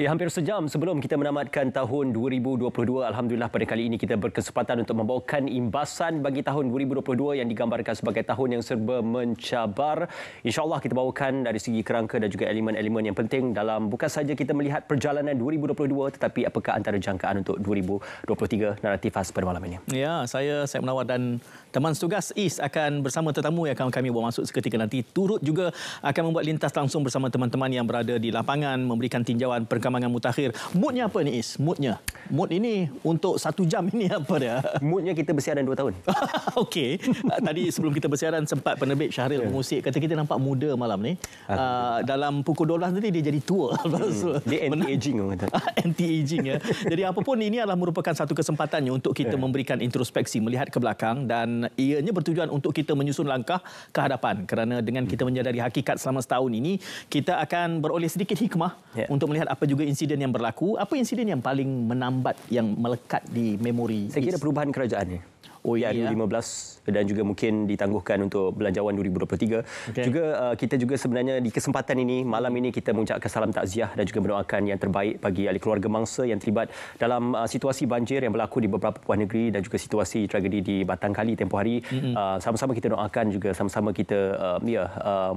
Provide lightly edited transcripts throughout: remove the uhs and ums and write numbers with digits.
Ya, hampir sejam sebelum kita menamatkan tahun 2022, alhamdulillah pada kali ini kita berkesempatan untuk membawakan imbasan bagi tahun 2022 yang digambarkan sebagai tahun yang serba mencabar. InsyaAllah kita bawakan dari segi kerangka dan juga elemen-elemen yang penting dalam bukan saja kita melihat perjalanan 2022 tetapi apakah antara jangkaan untuk 2023 naratif khas pada malam ini. Ya, saya Syed Munawar dan teman setugas Is akan bersama tetamu yang akan kami bawa masuk seketika nanti. Turut juga akan membuat lintas langsung bersama teman-teman yang berada di lapangan memberikan tinjauan perkembangan mutakhir. Moodnya apa ni Is? Mood ini untuk 1 jam ini apa dia? Moodnya kita bersiaran 2 tahun. Okey. Tadi sebelum kita bersiaran sempat penerbit Syahril mengusik kata kita nampak muda malam ni. Dalam pukul 12 tadi dia jadi tua. Dia anti-aging orang kata. Anti-aging ya. Jadi apapun ini adalah merupakan satu kesempatannya untuk kita memberikan introspeksi, melihat ke belakang dan ianya bertujuan untuk kita menyusun langkah ke hadapan. Kerana dengan kita menyadari hakikat selama setahun ini, kita akan beroleh sedikit hikmah untuk melihat apa juga insiden yang berlaku, apa insiden yang paling menambat, yang melekat di memori. Saya kira perubahan kerajaan ni. Ya, 2015 dan juga mungkin ditangguhkan untuk belanjawan 2023. Juga kita juga sebenarnya di kesempatan ini, malam ini kita mengucapkan salam takziah dan juga mendoakan yang terbaik bagi ahli keluarga mangsa yang terlibat dalam situasi banjir yang berlaku di beberapa buah negeri dan juga situasi tragedi di Batang Kali tempoh hari. Sama-sama kita doakan juga sama-sama kita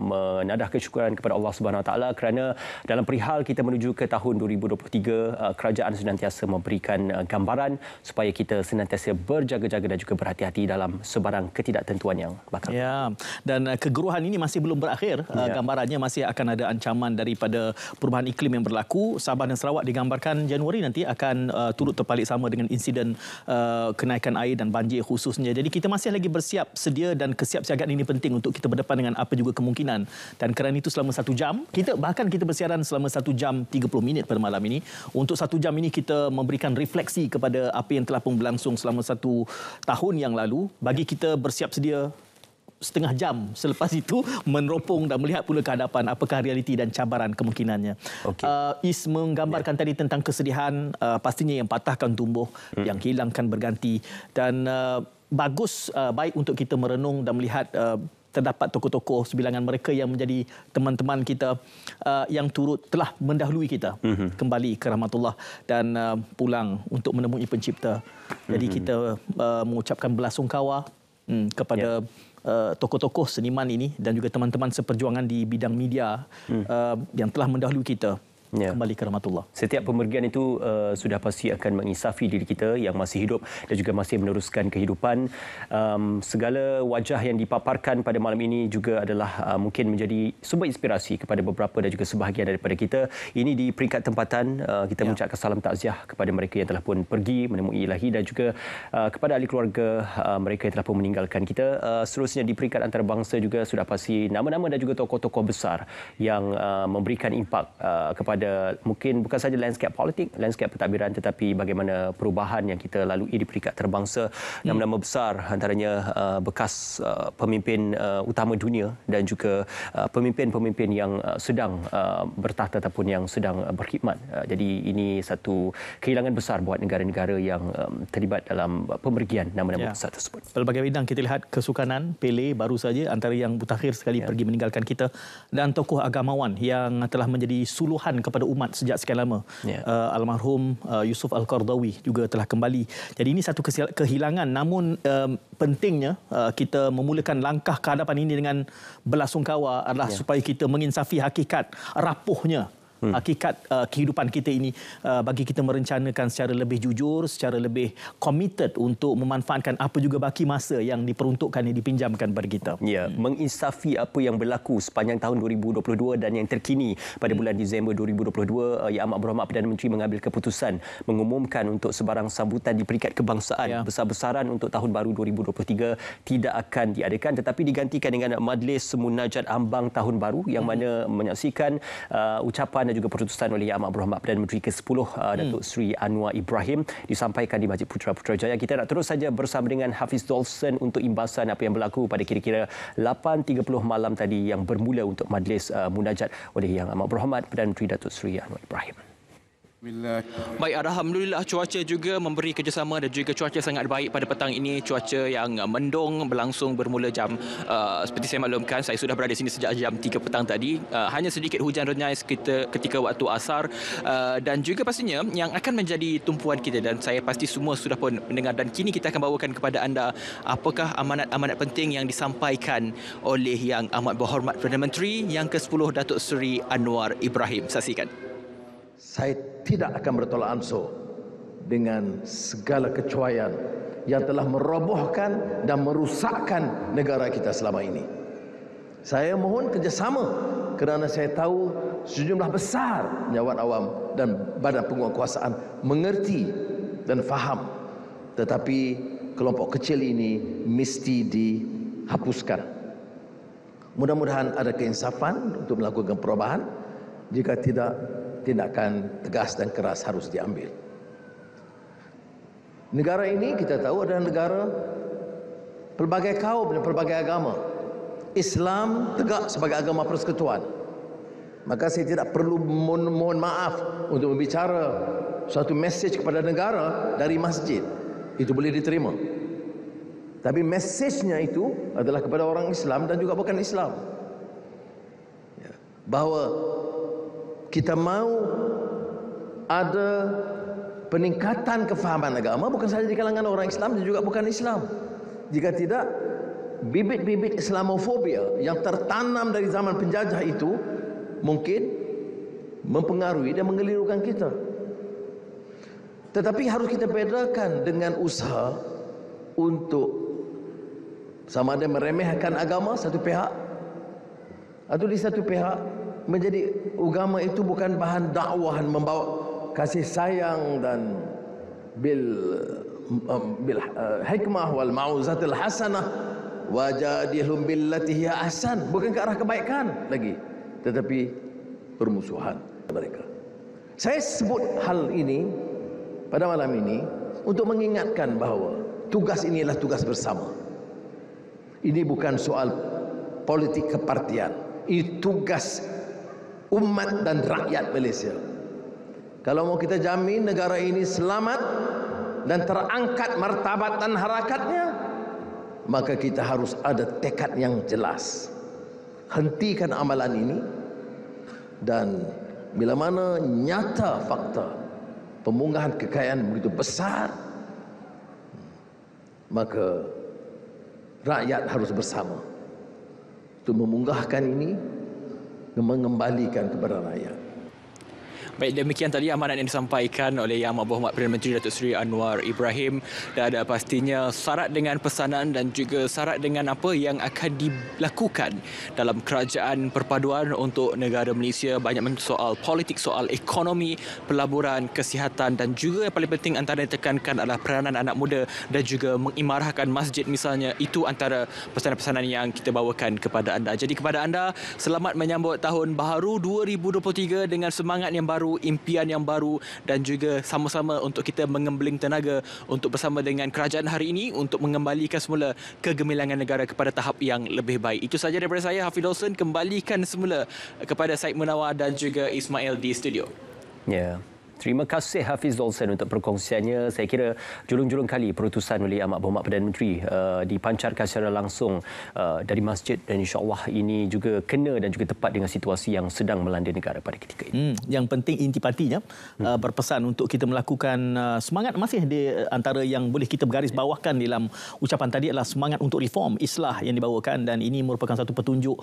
menadah kesyukuran kepada Allah Subhanahu Wa Taala kerana dalam perihal kita menuju ke tahun 2023, kerajaan senantiasa memberikan gambaran supaya kita senantiasa berjaga-jaga dan juga berhati-hati dalam sebarang ketidaktentuan yang bakal. Ya, dan keguruhan ini masih belum berakhir. Gambarannya masih akan ada ancaman daripada perubahan iklim yang berlaku. Sabah dan Sarawak digambarkan Januari nanti akan turut terpalit sama dengan insiden kenaikan air dan banjir khususnya. Jadi kita masih lagi bersiap sedia dan kesiapsiagaan ini penting untuk kita berdepan dengan apa juga kemungkinan. Dan kerana itu selama 1 jam, kita bersiaran selama 1 jam 30 minit pada malam ini. Untuk 1 jam ini kita memberikan refleksi kepada apa yang telah pun berlangsung selama 1 tahun yang lalu, bagi kita bersiap sedia setengah jam selepas itu meneropong dan melihat pula ke hadapan apakah realiti dan cabaran kemungkinannya. Is menggambarkan tadi tentang kesedihan, pastinya yang patahkan tumbuh, yang hilangkan berganti dan bagus, baik untuk kita merenung dan melihat terdapat tokoh-tokoh sebilangan mereka yang menjadi teman-teman kita yang telah mendahului kita kembali ke rahmatullah dan pulang untuk menemui pencipta. Jadi kita mengucapkan belasungkawa kepada tokoh-tokoh seniman ini dan juga teman-teman seperjuangan di bidang media yang telah mendahului kita kembali ke rahmatullah. Setiap pemergian itu sudah pasti akan menginsafi diri kita yang masih hidup dan juga masih meneruskan kehidupan. Segala wajah yang dipaparkan pada malam ini juga adalah mungkin menjadi sumber inspirasi kepada beberapa dan juga sebahagian daripada kita. Ini di peringkat tempatan kita mengucapkan salam takziah kepada mereka yang telah pun pergi menemui ilahi dan juga kepada ahli keluarga mereka yang telah pun meninggalkan kita. Seterusnya di peringkat antarabangsa juga sudah pasti nama-nama dan juga tokoh-tokoh besar yang memberikan impak kepada mungkin bukan saja landscape politik, landscape pentadbiran tetapi bagaimana perubahan yang kita lalui di peringkat antarabangsa. Nama-nama besar antaranya bekas pemimpin utama dunia dan juga pemimpin-pemimpin yang sedang bertahta ataupun yang sedang berkhidmat. Jadi ini satu kehilangan besar buat negara-negara yang terlibat dalam pemergian nama-nama besar tersebut. Pelbagai bidang kita lihat kesukanan, Pele baru saja antara yang mutakhir sekali pergi meninggalkan kita dan tokoh agamawan yang telah menjadi suluhan kepada umat sejak sekian lama. Almarhum Yusuf Al-Qardawi juga telah kembali. Jadi ini satu kehilangan, namun pentingnya kita memulakan langkah ke hadapan ini dengan belasungkawa adalah supaya kita menginsafi hakikat rapuhnya hakikat kehidupan kita ini, bagi kita merencanakan secara lebih jujur, secara lebih committed untuk memanfaatkan apa juga baki masa yang diperuntukkan, yang dipinjamkan kepada kita. Ya, menginsafi apa yang berlaku sepanjang tahun 2022 dan yang terkini pada bulan Disember 2022, Yang Amat Berhormat Perdana Menteri mengambil keputusan mengumumkan untuk sebarang sambutan di peringkat kebangsaan besar-besaran untuk tahun baru 2023 tidak akan diadakan tetapi digantikan dengan Majlis Munajat Ambang Tahun Baru yang mana menyaksikan ucapan dan juga pertutusan oleh Yang Amat Berhormat Perdana Menteri ke-10 Datuk Seri Anwar Ibrahim disampaikan di Masjid Putrajaya. Kita nak terus saja bersama dengan Hafiz Dolson untuk imbasan apa yang berlaku pada kira-kira 8.30 malam tadi yang bermula untuk majlis munajat oleh Yang Amat Berhormat Perdana Menteri Datuk Seri Anwar Ibrahim. Baik, alhamdulillah cuaca juga memberi kerjasama dan juga cuaca sangat baik pada petang ini. Cuaca yang mendung berlangsung bermula jam seperti saya maklumkan, saya sudah berada di sini sejak jam 3 petang tadi. Hanya sedikit hujan renyai ketika waktu asar dan juga pastinya yang akan menjadi tumpuan kita, dan saya pasti semua sudah pun mendengar, dan kini kita akan bawakan kepada anda apakah amanat-amanat penting yang disampaikan oleh Yang Amat Berhormat Perdana Menteri yang ke-10 Datuk Seri Anwar Ibrahim. Saksikan. Saya tidak akan bertolak ansur dengan segala kecuaian yang telah merobohkan dan merusakkan negara kita selama ini. Saya mohon kerjasama kerana saya tahu sejumlah besar penjawat awam dan badan penguatkuasaan mengerti dan faham. Tetapi kelompok kecil ini mesti dihapuskan. Mudah-mudahan ada keinsafan untuk melakukan perubahan. Jika tidak, tindakan tegas dan keras harus diambil. Negara ini kita tahu adalah negara pelbagai kaum dan pelbagai agama. Islam tegak sebagai agama persekutuan. Maka saya tidak perlu mohon maaf untuk berbicara suatu mesej kepada negara dari masjid. Itu boleh diterima. Tapi mesejnya itu adalah kepada orang Islam dan juga bukan Islam. Bahawa kita mahu ada peningkatan kefahaman agama bukan sahaja di kalangan orang Islam dan juga bukan Islam. Jika tidak, bibit-bibit Islamofobia yang tertanam dari zaman penjajah itu mungkin mempengaruhi dan mengelirukan kita. Tetapi harus kita bedakan dengan usaha untuk sama ada meremehkan agama satu pihak, atau di satu pihak menjadi agama itu bukan bahan dakwah membawa kasih sayang dan bil hikmah wal mauzatil hasanah wajadilhum billati hiya ahsan, bukan ke arah kebaikan lagi, tetapi permusuhan mereka. Saya sebut hal ini pada malam ini untuk mengingatkan bahawa tugas ini adalah tugas bersama. Ini bukan soal politik kepartian. Ini tugas umat dan rakyat Malaysia. Kalau mau kita jamin negara ini selamat dan terangkat martabat dan harakatnya, maka kita harus ada tekad yang jelas. Hentikan amalan ini, dan bila mana nyata fakta pemunggahan kekayaan begitu besar, maka rakyat harus bersama untuk memunggahkan ini dan mengembalikan kepada rakyat. Baik, demikian tadi amanat yang disampaikan oleh Yang Amat Berhormat Perdana Menteri Datuk Seri Anwar Ibrahim, dan pastinya syarat dengan pesanan dan juga syarat dengan apa yang akan dilakukan dalam kerajaan perpaduan untuk negara Malaysia. Banyak soal politik, soal ekonomi, pelaburan, kesihatan, dan juga yang paling penting antara yang ditekankan adalah peranan anak muda dan juga mengimarahkan masjid misalnya. Itu antara pesanan-pesanan yang kita bawakan kepada anda. Jadi kepada anda, selamat menyambut tahun baru 2023 dengan semangat yang baru, impian yang baru, dan juga sama-sama untuk kita mengembeling tenaga untuk bersama dengan kerajaan hari ini untuk mengembalikan semula kegemilangan negara kepada tahap yang lebih baik. Itu sahaja daripada saya, Hafid Dawson. Kembalikan semula kepada Syed Munawar dan juga Ismail di studio. Ya. Terima kasih Hafiz Dolson untuk perkongsiannya. Saya kira julung-julung kali perutusan oleh Amat Berhormat Perdana Menteri dipancarkan secara langsung dari masjid, dan insya-Allah ini juga kena dan juga tepat dengan situasi yang sedang melanda negara pada ketika ini. Yang penting intipatinya berpesan untuk kita melakukan semangat, masih di antara yang boleh kita bergaris bawahkan dalam ucapan tadi adalah semangat untuk reform, islah yang dibawakan, dan ini merupakan satu petunjuk.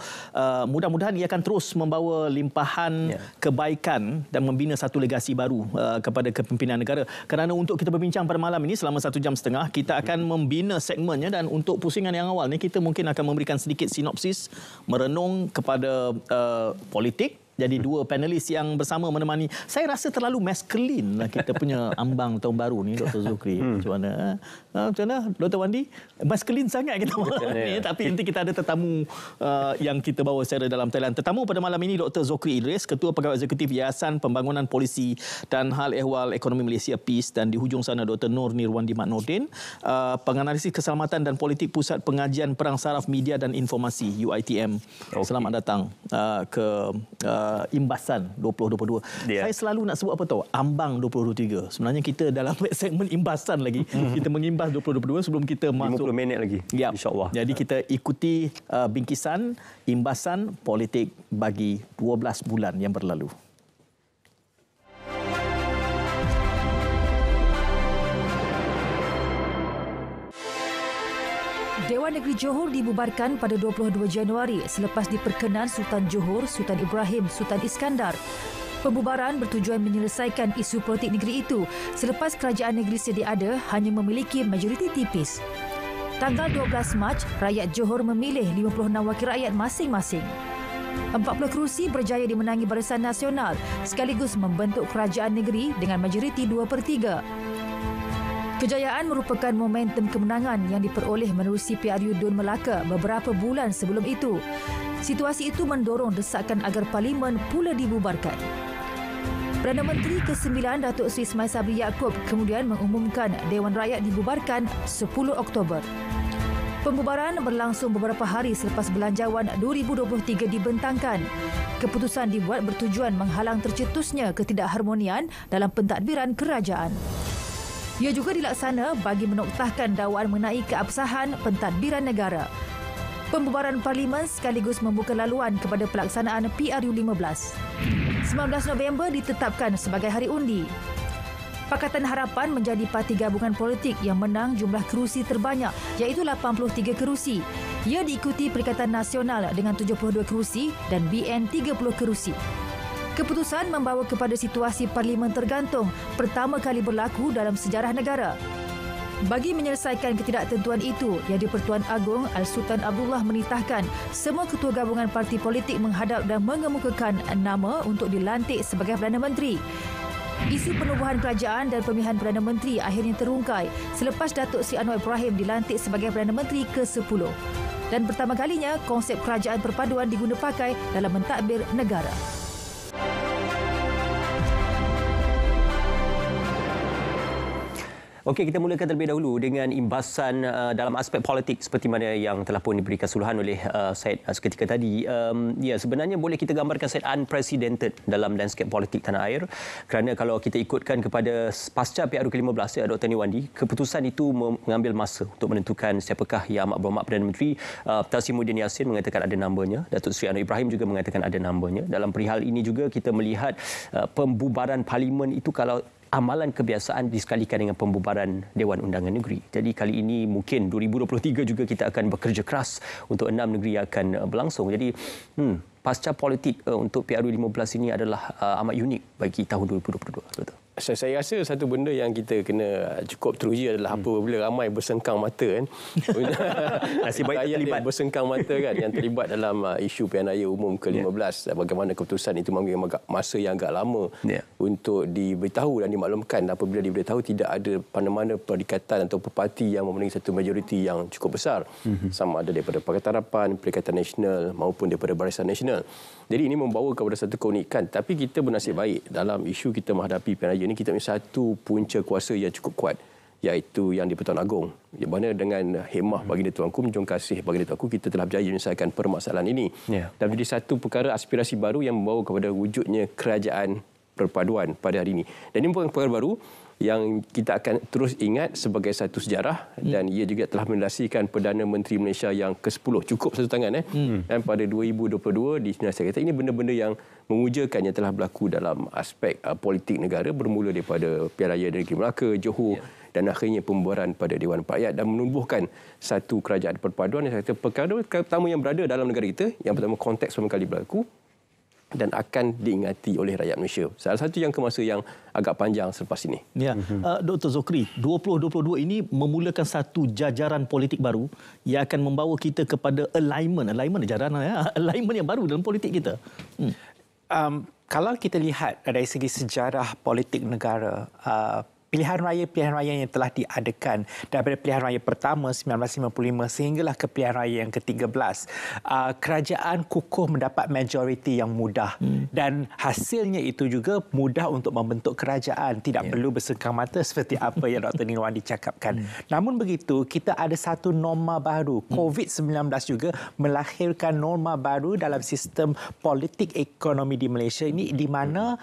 Mudah-mudahan ia akan terus membawa limpahan kebaikan dan membina satu legasi baru kepada kepimpinan negara. Kerana untuk kita berbincang pada malam ini selama 1 jam setengah, kita akan membina segmennya, dan untuk pusingan yang awal ni kita mungkin akan memberikan sedikit sinopsis, merenung kepada politik. Jadi dua panelis yang bersama menemani. Saya rasa terlalu maskulin lah kita punya ambang tahun baru ni, Dr. Zukri. Macam mana? Macam mana, Dr. Wandi? Maskulin sangat kita malam ni. Tapi nanti kita ada tetamu yang kita bawa secara dalam talian. Tetamu pada malam ini Dr. Zukri Idris, Ketua Pegawai Eksekutif Yayasan Pembangunan Polisi dan Hal Ehwal Ekonomi Malaysia PIS, dan di hujung sana Dr. Nur Nirwandi Mat Nordin, Penganalisis Keselamatan dan Politik Pusat Pengajian Perang Saraf Media dan Informasi UiTM. Selamat datang ke imbasan 2022. Saya selalu nak sebut apa tahu? Ambang 2023. Sebenarnya kita dalam segmen imbasan lagi. Kita mengimbas 2022 sebelum kita masuk 50 minit lagi. Ya. InsyaAllah. Jadi kita ikuti bingkisan imbasan politik bagi 12 bulan yang berlalu. Dewan Negeri Johor dibubarkan pada 22 Januari selepas diperkenan Sultan Johor, Sultan Ibrahim, Sultan Iskandar. Pembubaran bertujuan menyelesaikan isu politik negeri itu selepas kerajaan negeri sedia ada hanya memiliki majoriti tipis. Tanggal 12 Mac, rakyat Johor memilih 56 wakil rakyat masing-masing. 40 kerusi berjaya dimenangi Barisan Nasional sekaligus membentuk kerajaan negeri dengan majoriti 2/3. Kejayaan merupakan momentum kemenangan yang diperoleh menerusi PRU Dun Melaka beberapa bulan sebelum itu. Situasi itu mendorong desakan agar Parlimen pula dibubarkan. Perdana Menteri ke-9 Datuk Seri Ismail Sabri Yaakob kemudian mengumumkan Dewan Rakyat dibubarkan 10 Oktober. Pembubaran berlangsung beberapa hari selepas Belanjawan 2023 dibentangkan. Keputusan dibuat bertujuan menghalang tercetusnya ketidakharmonian dalam pentadbiran kerajaan. Ia juga dilaksana bagi menoktahkan dakwaan mengenai keabsahan pentadbiran negara. Pembubaran Parlimen sekaligus membuka laluan kepada pelaksanaan PRU 15. 19 November ditetapkan sebagai hari undi. Pakatan Harapan menjadi parti gabungan politik yang menang jumlah kerusi terbanyak iaitu 83 kerusi. Ia diikuti Perikatan Nasional dengan 72 kerusi dan BN 30 kerusi. Keputusan membawa kepada situasi Parlimen tergantung pertama kali berlaku dalam sejarah negara. Bagi menyelesaikan ketidaktentuan itu, Yang di-Pertuan Agong Al-Sultan Abdullah menitahkan semua ketua gabungan parti politik menghadap dan mengemukakan nama untuk dilantik sebagai Perdana Menteri. Isu penubuhan kerajaan dan pemilihan Perdana Menteri akhirnya terungkai selepas Datuk Seri Anwar Ibrahim dilantik sebagai Perdana Menteri ke-10. Dan pertama kalinya, konsep kerajaan perpaduan diguna pakai dalam mentadbir negara. Okey, kita mulakan terlebih dahulu dengan imbasan dalam aspek politik seperti mana yang telah pun diberi keseluruhan oleh Syed seketika tadi. Ya, sebenarnya boleh kita gambarkan Syed unprecedented dalam landscape politik tanah air, kerana kalau kita ikutkan kepada pasca PRU ke-15 ya Dr. Niwandi, keputusan itu mengambil masa untuk menentukan siapakah yang amat berhormat Perdana Menteri. Tan Sri Muhyiddin Yassin mengatakan ada namanya, Datuk Seri Anwar Ibrahim juga mengatakan ada namanya. Dalam perihal ini juga kita melihat pembubaran Parlimen itu kalau amalan kebiasaan disekalikan dengan pembubaran Dewan Undangan Negeri. Jadi kali ini mungkin 2023 juga kita akan bekerja keras untuk 6 negeri yang akan berlangsung. Jadi pasca politik untuk PRU 15 ini adalah amat unik bagi tahun 2022. Betul. Saya rasa satu benda yang kita kena cukup teruji adalah apabila ramai bersengkang mata kan. Nasib baik terlibat bersengkang mata kan yang terlibat dalam isu pilihan raya umum ke-15. Bagaimana keputusan itu mengambil masa yang agak lama untuk diberitahu dan dimaklumkan. Apabila diberitahu tidak ada mana-mana perikatan atau parti yang memenuhi satu majoriti yang cukup besar. Sama ada daripada Pakatan Harapan, Perikatan Nasional maupun daripada Barisan Nasional. Jadi ini membawa kepada satu keunikan. Tapi kita bernasib baik dalam isu kita menghadapi pilihan raya ini, kita punya satu punca kuasa yang cukup kuat, iaitu Yang di-Pertuan Agong. Di mana dengan hemah baginda Tuanku, menjunjung kasih baginda Tuanku, kita telah berjaya menyelesaikan permasalahan ini. Dan menjadi satu perkara aspirasi baru yang membawa kepada wujudnya kerajaan perpaduan pada hari ini. Dan ini bukan perkara baru yang kita akan terus ingat sebagai satu sejarah, dan ia juga telah melandasikan Perdana Menteri Malaysia yang ke-10. Cukup satu tangan dan pada 2022 di Sdn. Ini benda-benda yang mengujakan yang telah berlaku dalam aspek politik negara, bermula daripada Pilihan Raya Negeri Melaka, Johor dan akhirnya pembubaran pada Dewan Rakyat dan menumbuhkan satu kerajaan perpaduan. Yang kata perkara pertama yang berada dalam negara kita, yang pertama konteks pertama kali berlaku dan akan diingati oleh rakyat Malaysia. Salah satu yang ke masa yang agak panjang selepas ini. Ya, Dr. Zokri, 2022 ini memulakan satu jajaran politik baru yang akan membawa kita kepada alignment yang baru dalam politik kita. Kalau kita lihat dari segi sejarah politik negara, pilihan raya yang telah diadakan daripada pilihan raya pertama 1955 sehinggalah ke pilihan raya yang ke-13, kerajaan kukuh mendapat majoriti yang mudah dan hasilnya itu juga mudah untuk membentuk kerajaan, tidak perlu bersengkang mata seperti apa yang Dr. Nirwan dicakapkan. Namun begitu, kita ada satu norma baru. COVID-19 juga melahirkan norma baru dalam sistem politik ekonomi di Malaysia ini, di mana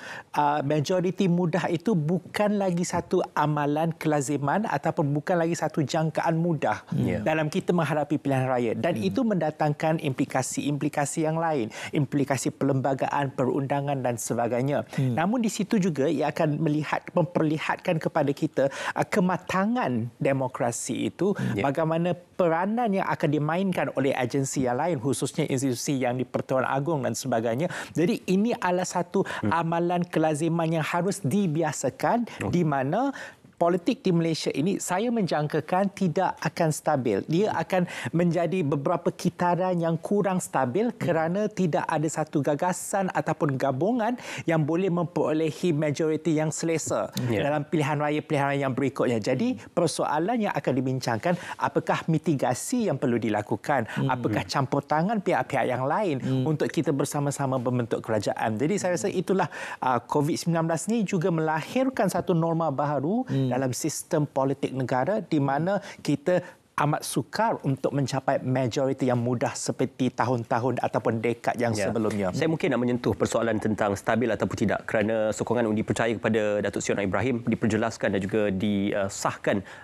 majoriti mudah itu bukan lagi satu amalan kelaziman ataupun bukan lagi satu jangkaan mudah dalam kita menghadapi pilihan raya, dan itu mendatangkan implikasi-implikasi yang lain, implikasi perlembagaan, perundangan dan sebagainya. Namun di situ juga ia akan memperlihatkan kepada kita kematangan demokrasi itu, bagaimana peranan yang akan dimainkan oleh agensi yang lain, khususnya institusi yang di Pertuan Agong dan sebagainya. Jadi ini adalah satu amalan kelaziman yang harus dibiasakan, di mana politik di Malaysia ini saya menjangkakan tidak akan stabil. Dia akan menjadi beberapa kitaran yang kurang stabil kerana tidak ada satu gagasan ataupun gabungan yang boleh memperolehi majoriti yang selesa dalam pilihan raya yang berikutnya. Jadi persoalan yang akan dibincangkan, apakah mitigasi yang perlu dilakukan, apakah campur tangan pihak-pihak yang lain untuk kita bersama-sama membentuk kerajaan. Jadi saya rasa itulah COVID-19 ni juga melahirkan satu norma baru dalam sistem politik negara, di mana kita amat sukar untuk mencapai majoriti yang mudah seperti tahun-tahun ataupun dekad yang sebelumnya. Saya mungkin nak menyentuh persoalan tentang stabil ataupun tidak, kerana sokongan undi percaya kepada Datuk Seri Anwar Ibrahim diperjelaskan dan juga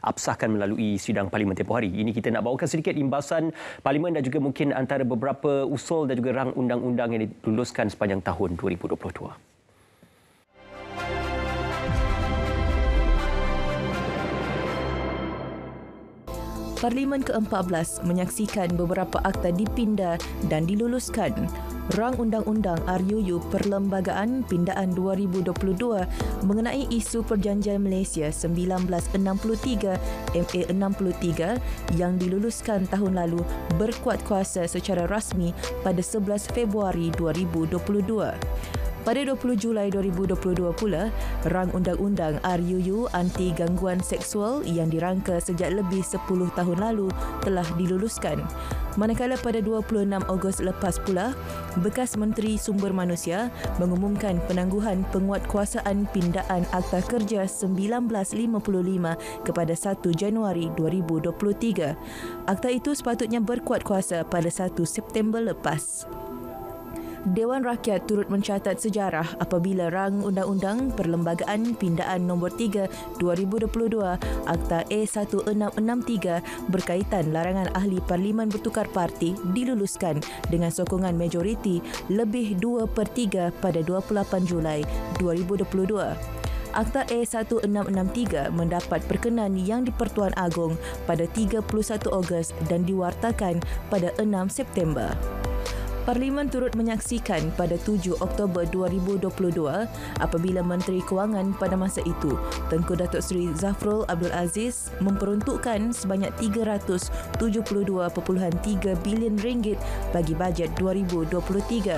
absahkan melalui sidang Parlimen tempoh hari. Ini kita nak bawakan sedikit imbasan Parlimen dan juga mungkin antara beberapa usul dan juga rang undang-undang yang diluluskan sepanjang tahun 2022. Parlimen ke-14 menyaksikan beberapa akta dipinda dan diluluskan. Rang Undang-Undang RUU Perlembagaan Pindaan 2022 mengenai isu Perjanjian Malaysia 1963 MA 63 yang diluluskan tahun lalu berkuat kuasa secara rasmi pada 11 Februari 2022. Pada 20 Julai 2022 pula, Rang Undang-Undang RUU Anti Gangguan Seksual yang dirangka sejak lebih 10 tahun lalu telah diluluskan. Manakala pada 26 Ogos lepas pula, bekas Menteri Sumber Manusia mengumumkan penangguhan penguatkuasaan pindaan Akta Kerja 1955 kepada 1 Januari 2023. Akta itu sepatutnya berkuat kuasa pada 1 September lepas. Dewan Rakyat turut mencatat sejarah apabila Rang Undang-Undang Perlembagaan Pindaan Nombor 3 2022 Akta A1663 berkaitan larangan ahli parlimen bertukar parti diluluskan dengan sokongan majoriti lebih 2/3 pada 28 Julai 2022. Akta A1663 mendapat perkenan yang di-Pertuan Agong pada 31 Ogos dan diwartakan pada 6 September. Parlimen turut menyaksikan pada 7 Oktober 2022 apabila Menteri Kewangan pada masa itu, Tengku Datuk Seri Zafrul Abdul Aziz, memperuntukkan sebanyak 372.3 bilion ringgit bagi bajet 2023.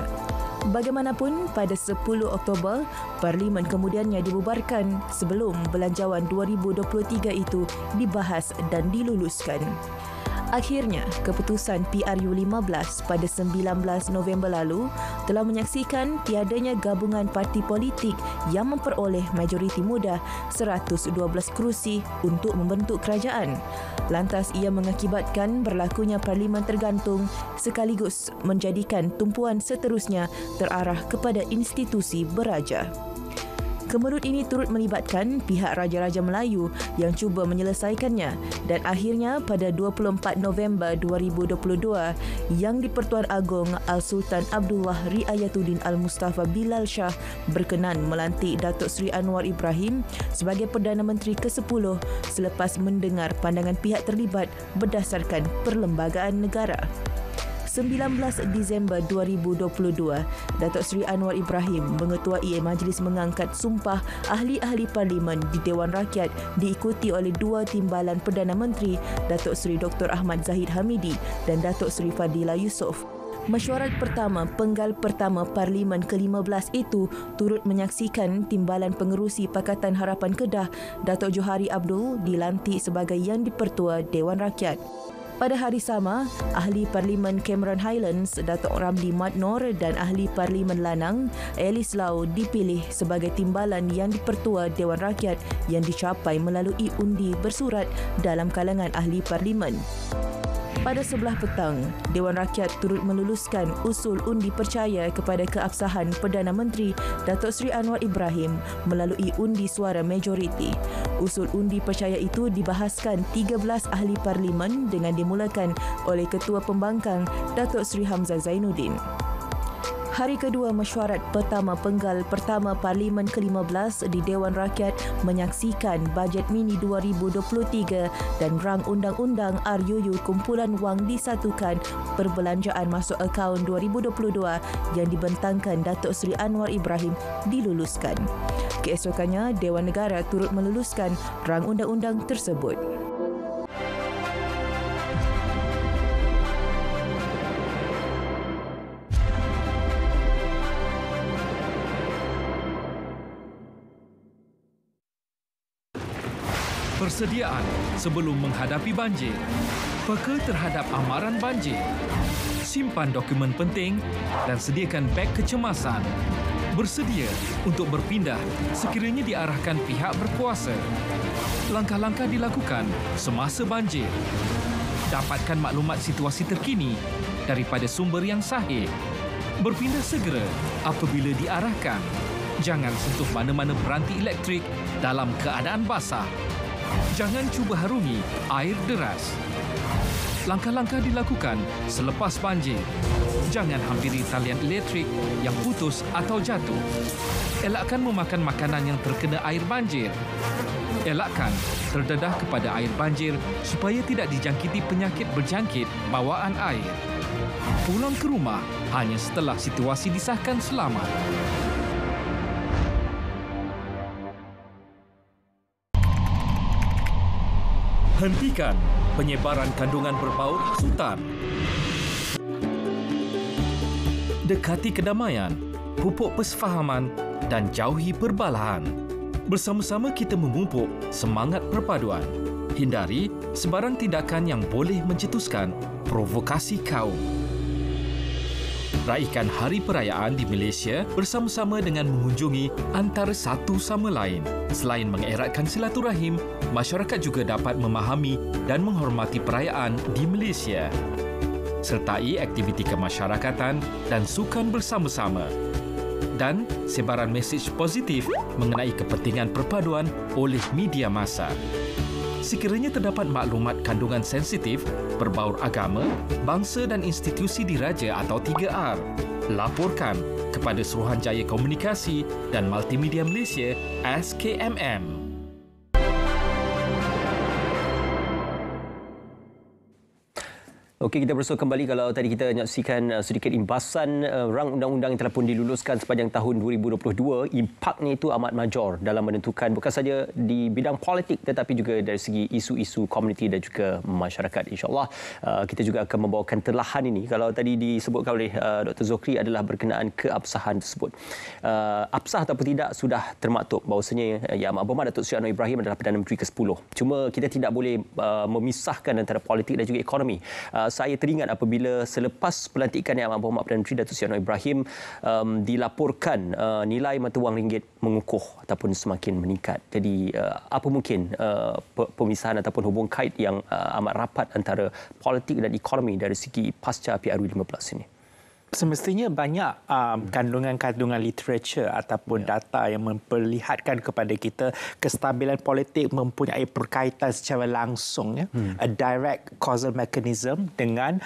Bagaimanapun, pada 10 Oktober, Parlimen kemudiannya dibubarkan sebelum Belanjawan 2023 itu dibahas dan diluluskan. Akhirnya, keputusan PRU15 pada 19 November lalu telah menyaksikan tiadanya gabungan parti politik yang memperoleh majoriti mudah 112 kerusi untuk membentuk kerajaan. Lantas ia mengakibatkan berlakunya parlimen tergantung sekaligus menjadikan tumpuan seterusnya terarah kepada institusi beraja. Kemerut ini turut melibatkan pihak Raja-Raja Melayu yang cuba menyelesaikannya dan akhirnya pada 24 November 2022 yang di-Pertuan Agong Al-Sultan Abdullah Riayatuddin Al-Mustafa Bilal Shah berkenan melantik Datuk Seri Anwar Ibrahim sebagai Perdana Menteri ke-10 selepas mendengar pandangan pihak terlibat berdasarkan Perlembagaan Negara. 19 Disember 2022, Datuk Seri Anwar Ibrahim mengetuai majlis mengangkat sumpah ahli-ahli parlimen di Dewan Rakyat diikuti oleh dua timbalan Perdana Menteri, Datuk Seri Dr. Ahmad Zahid Hamidi dan Datuk Seri Fadila Yusof. Mesyuarat pertama Penggal Pertama Parlimen ke-15 itu turut menyaksikan timbalan pengerusi Pakatan Harapan Kedah, Datuk Johari Abdul, dilantik sebagai Yang di-Pertua Dewan Rakyat. Pada hari sama, Ahli Parlimen Cameron Highlands, Datuk Ramli Mat Nor dan Ahli Parlimen Lanang, Alice Lau dipilih sebagai timbalan Yang di-Pertua Dewan Rakyat yang dicapai melalui undi bersurat dalam kalangan Ahli Parlimen. Pada sebelah petang, Dewan Rakyat turut meluluskan usul undi percaya kepada keabsahan Perdana Menteri Datuk Seri Anwar Ibrahim melalui undi suara majoriti. Usul undi percaya itu dibahaskan 13 ahli parlimen dengan dimulakan oleh Ketua Pembangkang Datuk Seri Hamzah Zainuddin. Hari kedua mesyuarat pertama Penggal Pertama Parlimen ke-15 di Dewan Rakyat menyaksikan bajet mini 2023 dan rang undang-undang RUU kumpulan wang disatukan perbelanjaan masuk akaun 2022 yang dibentangkan Datuk Seri Anwar Ibrahim diluluskan. Keesokannya, Dewan Negara turut meluluskan rang undang-undang tersebut. Persediaan sebelum menghadapi banjir. Peka terhadap amaran banjir. Simpan dokumen penting dan sediakan beg kecemasan. Bersedia untuk berpindah sekiranya diarahkan pihak berkuasa. Langkah-langkah dilakukan semasa banjir. Dapatkan maklumat situasi terkini daripada sumber yang sahih. Berpindah segera apabila diarahkan. Jangan sentuh mana-mana peranti elektrik dalam keadaan basah. Jangan cuba harungi air deras. Langkah-langkah dilakukan selepas banjir. Jangan hampiri talian elektrik yang putus atau jatuh. Elakkan memakan makanan yang terkena air banjir. Elakkan terdedah kepada air banjir supaya tidak dijangkiti penyakit berjangkit bawaan air. Pulang ke rumah hanya setelah situasi disahkan selamat. Hentikan penyebaran kandungan berbau hasutan. Dekati kedamaian, pupuk persefahaman dan jauhi perbalahan. Bersama-sama kita memupuk semangat perpaduan. Hindari sebarang tindakan yang boleh mencetuskan provokasi kaum. Raikan hari perayaan di Malaysia bersama-sama dengan mengunjungi antara satu sama lain. Selain mengeratkan silaturahim, masyarakat juga dapat memahami dan menghormati perayaan di Malaysia. Sertai aktiviti kemasyarakatan dan sukan bersama-sama. Dan sebaran mesej positif mengenai kepentingan perpaduan oleh media massa. Sekiranya terdapat maklumat kandungan sensitif, berbaur agama, bangsa dan institusi diraja atau 3R, laporkan kepada Suruhanjaya Komunikasi dan Multimedia Malaysia SKMM. Okey, kita bersua kembali. Kalau tadi kita menyaksikan sedikit imbasan rang undang-undang yang telah pun diluluskan sepanjang tahun 2022, impaknya itu amat major dalam menentukan bukan saja di bidang politik tetapi juga dari segi isu-isu komuniti dan juga masyarakat. InsyaAllah kita juga akan membawakan telahan ini. Kalau tadi disebutkan oleh Dr. Zokri adalah berkenaan keabsahan tersebut. Absah ataupun tidak sudah termaktub bahawasanya Yang Amat Berhormat Datuk Seri Anwar Ibrahim adalah Perdana Menteri ke-10. Cuma kita tidak boleh memisahkan antara politik dan juga ekonomi. Saya teringat apabila selepas pelantikan Yang Amat Berhormat Perdana Menteri Datuk Seri Anwar Ibrahim dilaporkan nilai mata wang ringgit mengukuh ataupun semakin meningkat. Jadi apa mungkin pemisahan ataupun hubung kait yang amat rapat antara politik dan ekonomi dari segi pasca PRU 15 ini? Semestinya banyak kandungan-kandungan literature ataupun data yang memperlihatkan kepada kita kestabilan politik mempunyai berkaitan secara langsung, a direct causal mechanism dengan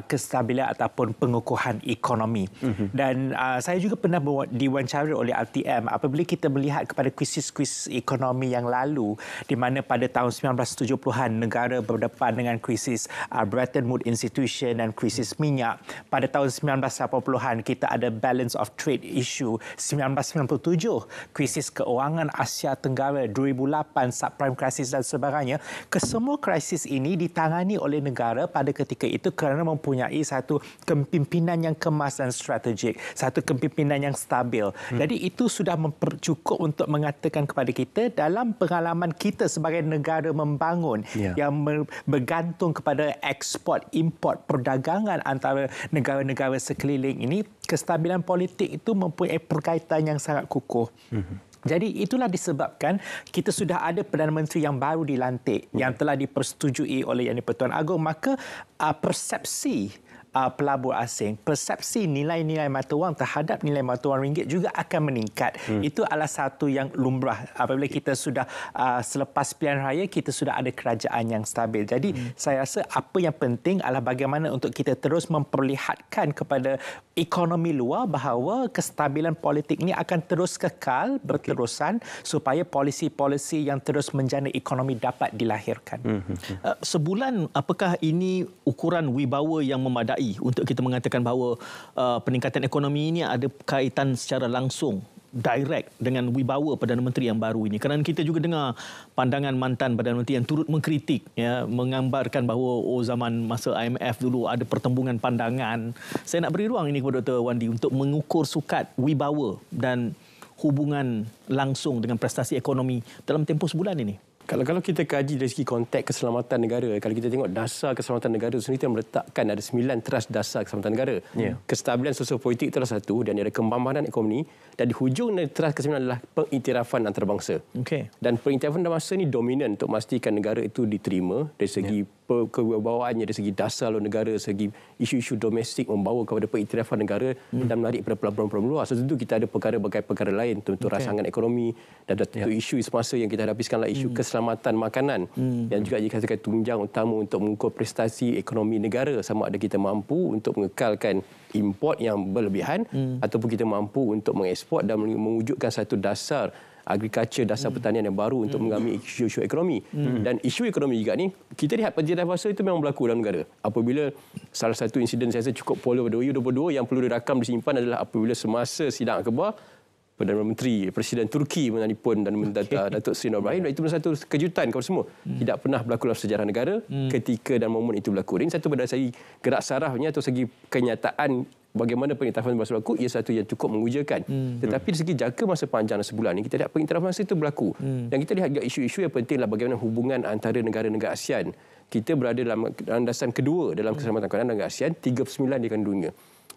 kestabilan ataupun pengukuhan ekonomi. Dan saya juga pernah diwawancara oleh RTM apabila kita melihat kepada krisis-krisis ekonomi yang lalu di mana pada tahun 1970-an negara berdepan dengan krisis Bretton Woods Institution dan krisis minyak. Pada tahun 1990 1980-an kita ada balance of trade issue, 1997 krisis keuangan Asia Tenggara, 2008 subprime crisis dan sebagainya. Kesemua krisis ini ditangani oleh negara pada ketika itu kerana mempunyai satu kepimpinan yang kemas dan strategik, satu kepimpinan yang stabil. Jadi itu sudah cukup untuk mengatakan kepada kita dalam pengalaman kita sebagai negara membangun yang bergantung kepada ekspor, import, perdagangan antara negara-negara sekeliling ini, kestabilan politik itu mempunyai perkaitan yang sangat kukuh. Jadi itulah disebabkan kita sudah ada Perdana Menteri yang baru dilantik yang telah dipersetujui oleh Yang di-Pertuan Agong, maka persepsi pelabur asing, persepsi nilai-nilai mata wang terhadap nilai mata wang ringgit juga akan meningkat. Itu adalah satu yang lumrah apabila kita sudah selepas pilihan raya kita sudah ada kerajaan yang stabil. Jadi saya rasa apa yang penting adalah bagaimana untuk kita terus memperlihatkan kepada ekonomi luar bahawa kestabilan politik ini akan terus kekal berterusan supaya polisi-polisi yang terus menjana ekonomi dapat dilahirkan. Sebulan, apakah ini ukuran wibawa yang memadai untuk kita mengatakan bahawa peningkatan ekonomi ini ada kaitan secara langsung, direct dengan wibawa Perdana Menteri yang baru ini? Kerana kita juga dengar pandangan mantan Perdana Menteri yang turut mengkritik, menggambarkan bahawa zaman masa IMF dulu ada pertembungan pandangan. Saya nak beri ruang ini kepada Dr. Wandi untuk mengukur sukat wibawa dan hubungan langsung dengan prestasi ekonomi dalam tempoh sebulan ini. Kalau kita kaji dari segi konteks keselamatan negara, kalau kita tengok dasar keselamatan negara sendiri kita meletakkan ada 9 teras dasar keselamatan negara. Kestabilan sosiopolitik itulah satu, dan ada kepembangunan ekonomi, dan di hujung dari teras ke-9 adalah pengiktirafan antarabangsa. Dan pengiktirafan antarabangsa ini dominan untuk memastikan negara itu diterima dari segi kewibawaannya, dari segi dasar negara, dari segi isu-isu domestik membawa kepada pengiktirafan negara dan menarik pada pelaburan-pelaburan luar. So, tentu kita ada perkara lain, tentu rangsangan ekonomi dan tentu isu semasa yang kita hadapi sekarang isu keselamatan makanan yang juga dikatakan tunjang utama untuk mengukur prestasi ekonomi negara, sama ada kita mampu untuk mengekalkan import yang berlebihan ataupun kita mampu untuk mengeksport dan mewujudkan satu dasar agriculture, dasar pertanian yang baru untuk mengambil isu-isu ekonomi. Dan isu ekonomi juga ni, kita lihat perjalanan fasa itu memang berlaku dalam negara. Apabila salah satu insiden saya rasa cukup popular pada 2022 yang perlu dirakam disimpan adalah apabila semasa sidang akbar, Perdana Menteri, Presiden Turki menelpon dan mendata Datuk Seri Anwar Ibrahim. Itu satu kejutan kepada semua. Tidak pernah berlaku dalam sejarah negara ketika dan momen itu berlaku. Ini satu pada segi gerak sarafnya atau segi kenyataan bagaimana pengiktirafan masa berlaku, ia satu yang cukup mengujakan. Tetapi dari segi jangka masa panjang sebulan ini, kita lihat pengiktirafan masa itu berlaku. Dan kita lihat isu-isu yang penting adalah bagaimana hubungan antara negara-negara ASEAN. Kita berada dalam landasan kedua dalam keselamatan kawanan negara ASEAN, 39 di dunia.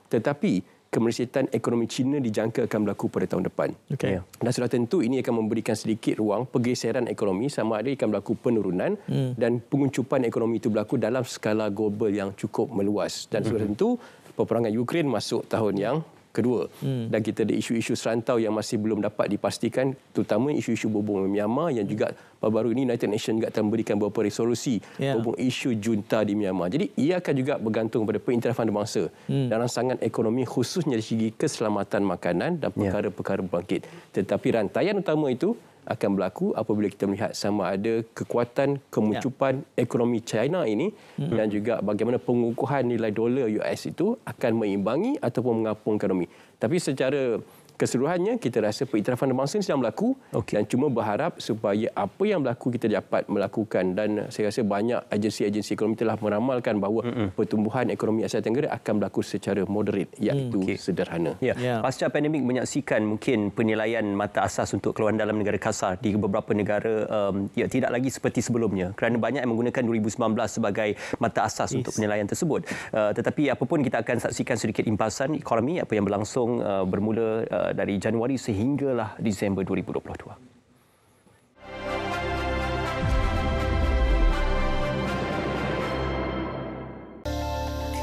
Tetapi kemerisian ekonomi China dijangka akan berlaku pada tahun depan. Dan sudah tentu ini akan memberikan sedikit ruang pergeseran ekonomi, sama ada akan berlaku penurunan dan penguncupan ekonomi itu berlaku dalam skala global yang cukup meluas. Dan sudah tentu peperangan Ukraine masuk tahun yang kedua. Dan kita ada isu-isu serantau yang masih belum dapat dipastikan, terutama isu-isu berhubung Myanmar yang juga baru-baru ini United Nations juga telah memberikan beberapa resolusi berhubung isu junta di Myanmar. Jadi ia akan juga bergantung pada pengiktirafan bangsa dan rangsangan ekonomi khususnya dari segi keselamatan makanan dan perkara-perkara berbangkit. Tetapi rantaian utama itu akan berlaku apabila kita melihat sama ada kekuatan kemuncupan ekonomi China ini dan juga bagaimana pengukuhan nilai dolar US itu akan meimbangi ataupun mengapung ekonomi. Tapi secara keseluruhannya kita rasa pengiktirafan bangsa ini sedang berlaku dan cuma berharap supaya apa yang berlaku kita dapat melakukan, dan saya rasa banyak agensi-agensi ekonomi telah meramalkan bahawa pertumbuhan ekonomi Asia Tenggara akan berlaku secara moderate, iaitu sederhana. Pasca pandemik menyaksikan mungkin penilaian mata asas untuk keluaran dalam negara kasar di beberapa negara tidak lagi seperti sebelumnya kerana banyak yang menggunakan 2019 sebagai mata asas untuk penilaian tersebut. Tetapi apapun kita akan saksikan sedikit impasan ekonomi apa yang berlangsung bermula dari Januari sehinggalah Disember 2022.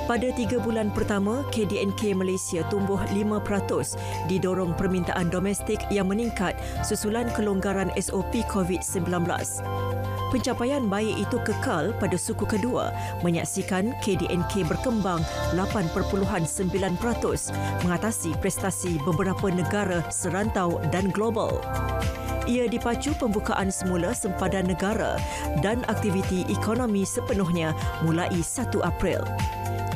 Pada 3 bulan pertama, KDNK Malaysia tumbuh 5%, didorong permintaan domestik yang meningkat susulan kelonggaran SOP COVID-19. Pencapaian baik itu kekal pada suku kedua, menyaksikan KDNK berkembang 8.9%, mengatasi prestasi beberapa negara serantau dan global. Ia dipacu pembukaan semula sempadan negara dan aktiviti ekonomi sepenuhnya mulai 1 April.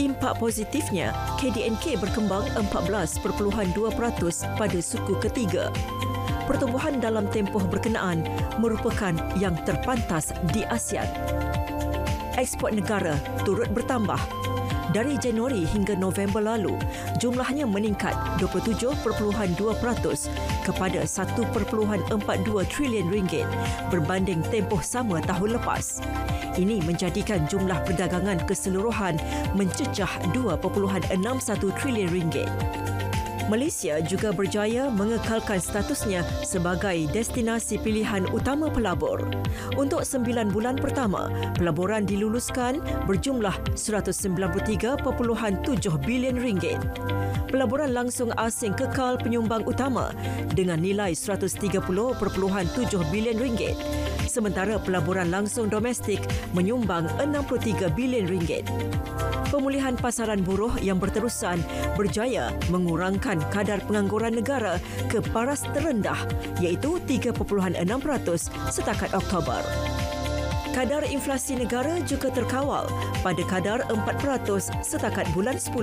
Impak positifnya, KDNK berkembang 14.2% pada suku ketiga. Pertumbuhan dalam tempoh berkenaan merupakan yang terpantas di ASEAN. Ekspor negara turut bertambah. Dari Januari hingga November lalu, jumlahnya meningkat 27.2% kepada 1.42 trilion ringgit berbanding tempoh sama tahun lepas. Ini menjadikan jumlah perdagangan keseluruhan mencecah 2.61 trilion ringgit. Malaysia juga berjaya mengekalkan statusnya sebagai destinasi pilihan utama pelabur. Untuk 9 bulan pertama, pelaburan diluluskan berjumlah 193.7 bilion ringgit. Pelaburan langsung asing kekal penyumbang utama dengan nilai 130.7 bilion ringgit. Sementara pelaburan langsung domestik menyumbang 63 bilion ringgit. Pemulihan pasaran buruh yang berterusan berjaya mengurangkan kadar pengangguran negara ke paras terendah iaitu 3.6% setakat Oktober. Kadar inflasi negara juga terkawal pada kadar 4% setakat bulan 10.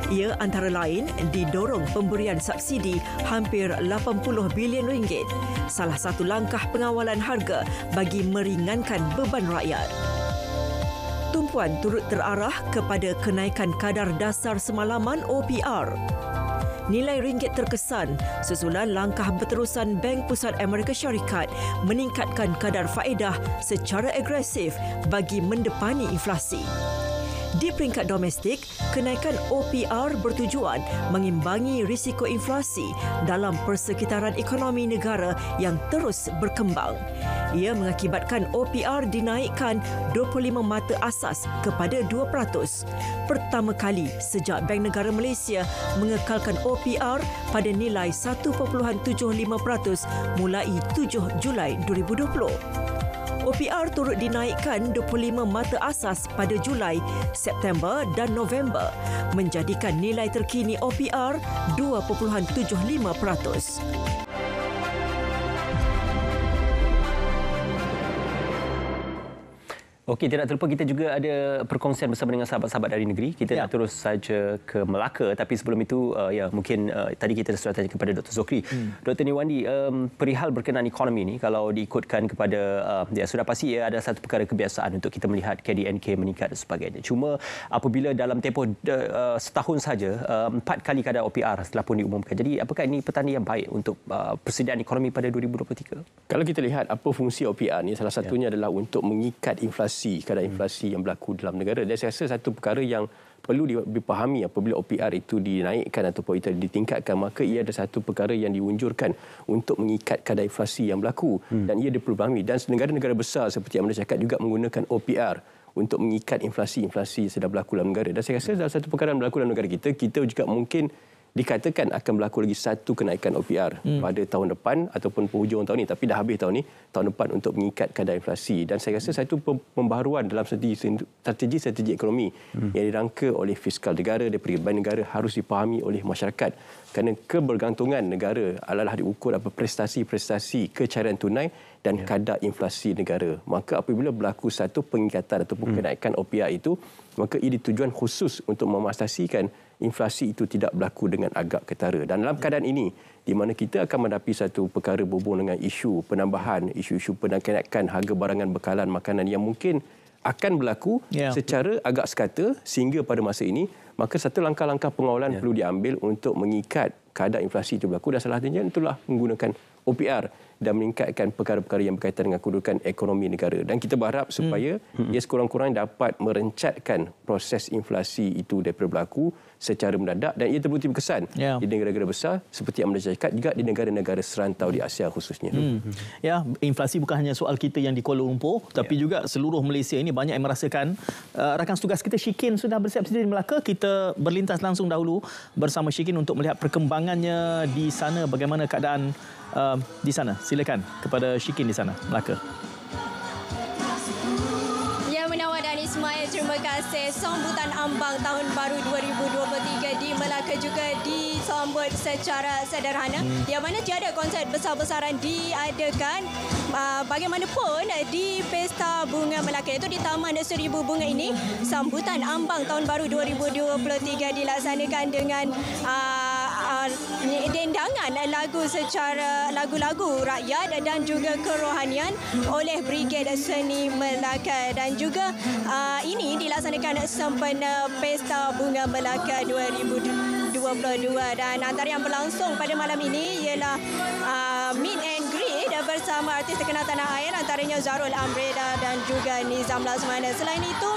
Ia antara lain didorong pemberian subsidi hampir 80 bilion ringgit, salah satu langkah pengawalan harga bagi meringankan beban rakyat. Tumpuan turut terarah kepada kenaikan kadar dasar semalaman OPR. Nilai ringgit terkesan susulan langkah berterusan Bank Pusat Amerika Syarikat meningkatkan kadar faedah secara agresif bagi mendepani inflasi. Di peringkat domestik, kenaikan OPR bertujuan mengimbangi risiko inflasi dalam persekitaran ekonomi negara yang terus berkembang. Ia mengakibatkan OPR dinaikkan 25 mata asas kepada 2%. Pertama kali sejak Bank Negara Malaysia mengekalkan OPR pada nilai 1.75% mulai 7 Julai 2020. OPR turut dinaikkan 25 mata asas pada Julai, September dan November, menjadikan nilai terkini OPR 2.75%. Okey, tidak terlupa kita juga ada perkongsian bersama dengan sahabat-sahabat dari negeri. Kita nak terus saja ke Melaka, tapi sebelum itu mungkin tadi kita sudah tanya kepada Dr. Zokri. Dr. Niwandi, perihal berkenaan ekonomi ini, kalau diikutkan kepada sudah pasti ada satu perkara kebiasaan untuk kita melihat KDNK meningkat dan sebagainya. Cuma apabila dalam tempoh setahun saja 4 kali kadar OPR telah pun diumumkan. Jadi apakah ini petanda yang baik untuk persediaan ekonomi pada 2023? Kalau kita lihat apa fungsi OPR ni, salah satunya adalah untuk mengikat kadar inflasi yang berlaku dalam negara. Dan saya rasa satu perkara yang perlu dipahami apabila OPR itu dinaikkan ataupun itu ditingkatkan, maka ia ada satu perkara yang diunjurkan untuk mengikat kadar inflasi yang berlaku dan ia diperfahami. Dan negara-negara besar seperti yang anda cakap juga menggunakan OPR untuk mengikat inflasi-inflasi yang sedang berlaku dalam negara. Dan saya rasa dalam satu perkara yang berlaku dalam negara kita juga mungkin dikatakan akan berlaku lagi satu kenaikan OPR pada tahun depan ataupun penghujung tahun ini, tapi dah habis tahun depan untuk mengikat kadar inflasi. Dan saya rasa satu pembaharuan dalam strategi ekonomi yang dirangka oleh fiskal negara daripada bank negara harus dipahami oleh masyarakat, kerana kebergantungan negara adalah diukur prestasi-prestasi kecairan tunai dan kadar inflasi negara. Maka apabila berlaku satu pengikatan ataupun kenaikan OPR itu, maka ia ditujuan khusus untuk memastikan inflasi itu tidak berlaku dengan agak ketara. Dan dalam keadaan ini, di mana kita akan menghadapi satu perkara berhubung dengan isu penambahan, isu-isu kenaikan harga barangan bekalan makanan yang mungkin akan berlaku secara agak sekata sehingga pada masa ini, maka satu langkah-langkah pengawalan perlu diambil untuk mengikat kadar inflasi itu berlaku, dan salah satunya itulah menggunakan OPR dan meningkatkan perkara-perkara yang berkaitan dengan kedudukan ekonomi negara. Dan kita berharap supaya ia sekurang-kurangnya dapat merencatkan proses inflasi itu daripada berlaku secara mendadak, dan ia terbukti berkesan di negara-negara besar seperti yang anda cakap, juga di negara-negara serantau di Asia khususnya. Ya, inflasi bukan hanya soal kita yang di Kuala Lumpur, tapi juga seluruh Malaysia ini banyak yang merasakan. Rakan tugas kita Syikin sudah bersiap sedia di Melaka. Kita berlintas langsung dahulu bersama Syikin untuk melihat perkembangannya di sana, bagaimana keadaan di sana. Silakan kepada Syikin di sana, Melaka. Ismail, terima kasih. Sambutan ambang tahun baru 2023 di Melaka juga disambut secara sederhana, yang mana tiada konsert besar-besaran diadakan. Bagaimanapun di Pesta Bunga Melaka, iaitu di Taman Seribu Bunga ini, sambutan ambang tahun baru 2023 dilaksanakan dengan dendangan lagu-lagu rakyat dan juga kerohanian oleh Brigade Seni Melaka, dan juga ini dilaksanakan sempena Pesta Bunga Melaka 2022, dan antara yang berlangsung pada malam ini ialah meet and greet bersama artis terkenal tanah air, antaranya Zarul Amreda dan juga Nizam Lazmana. Selain itu,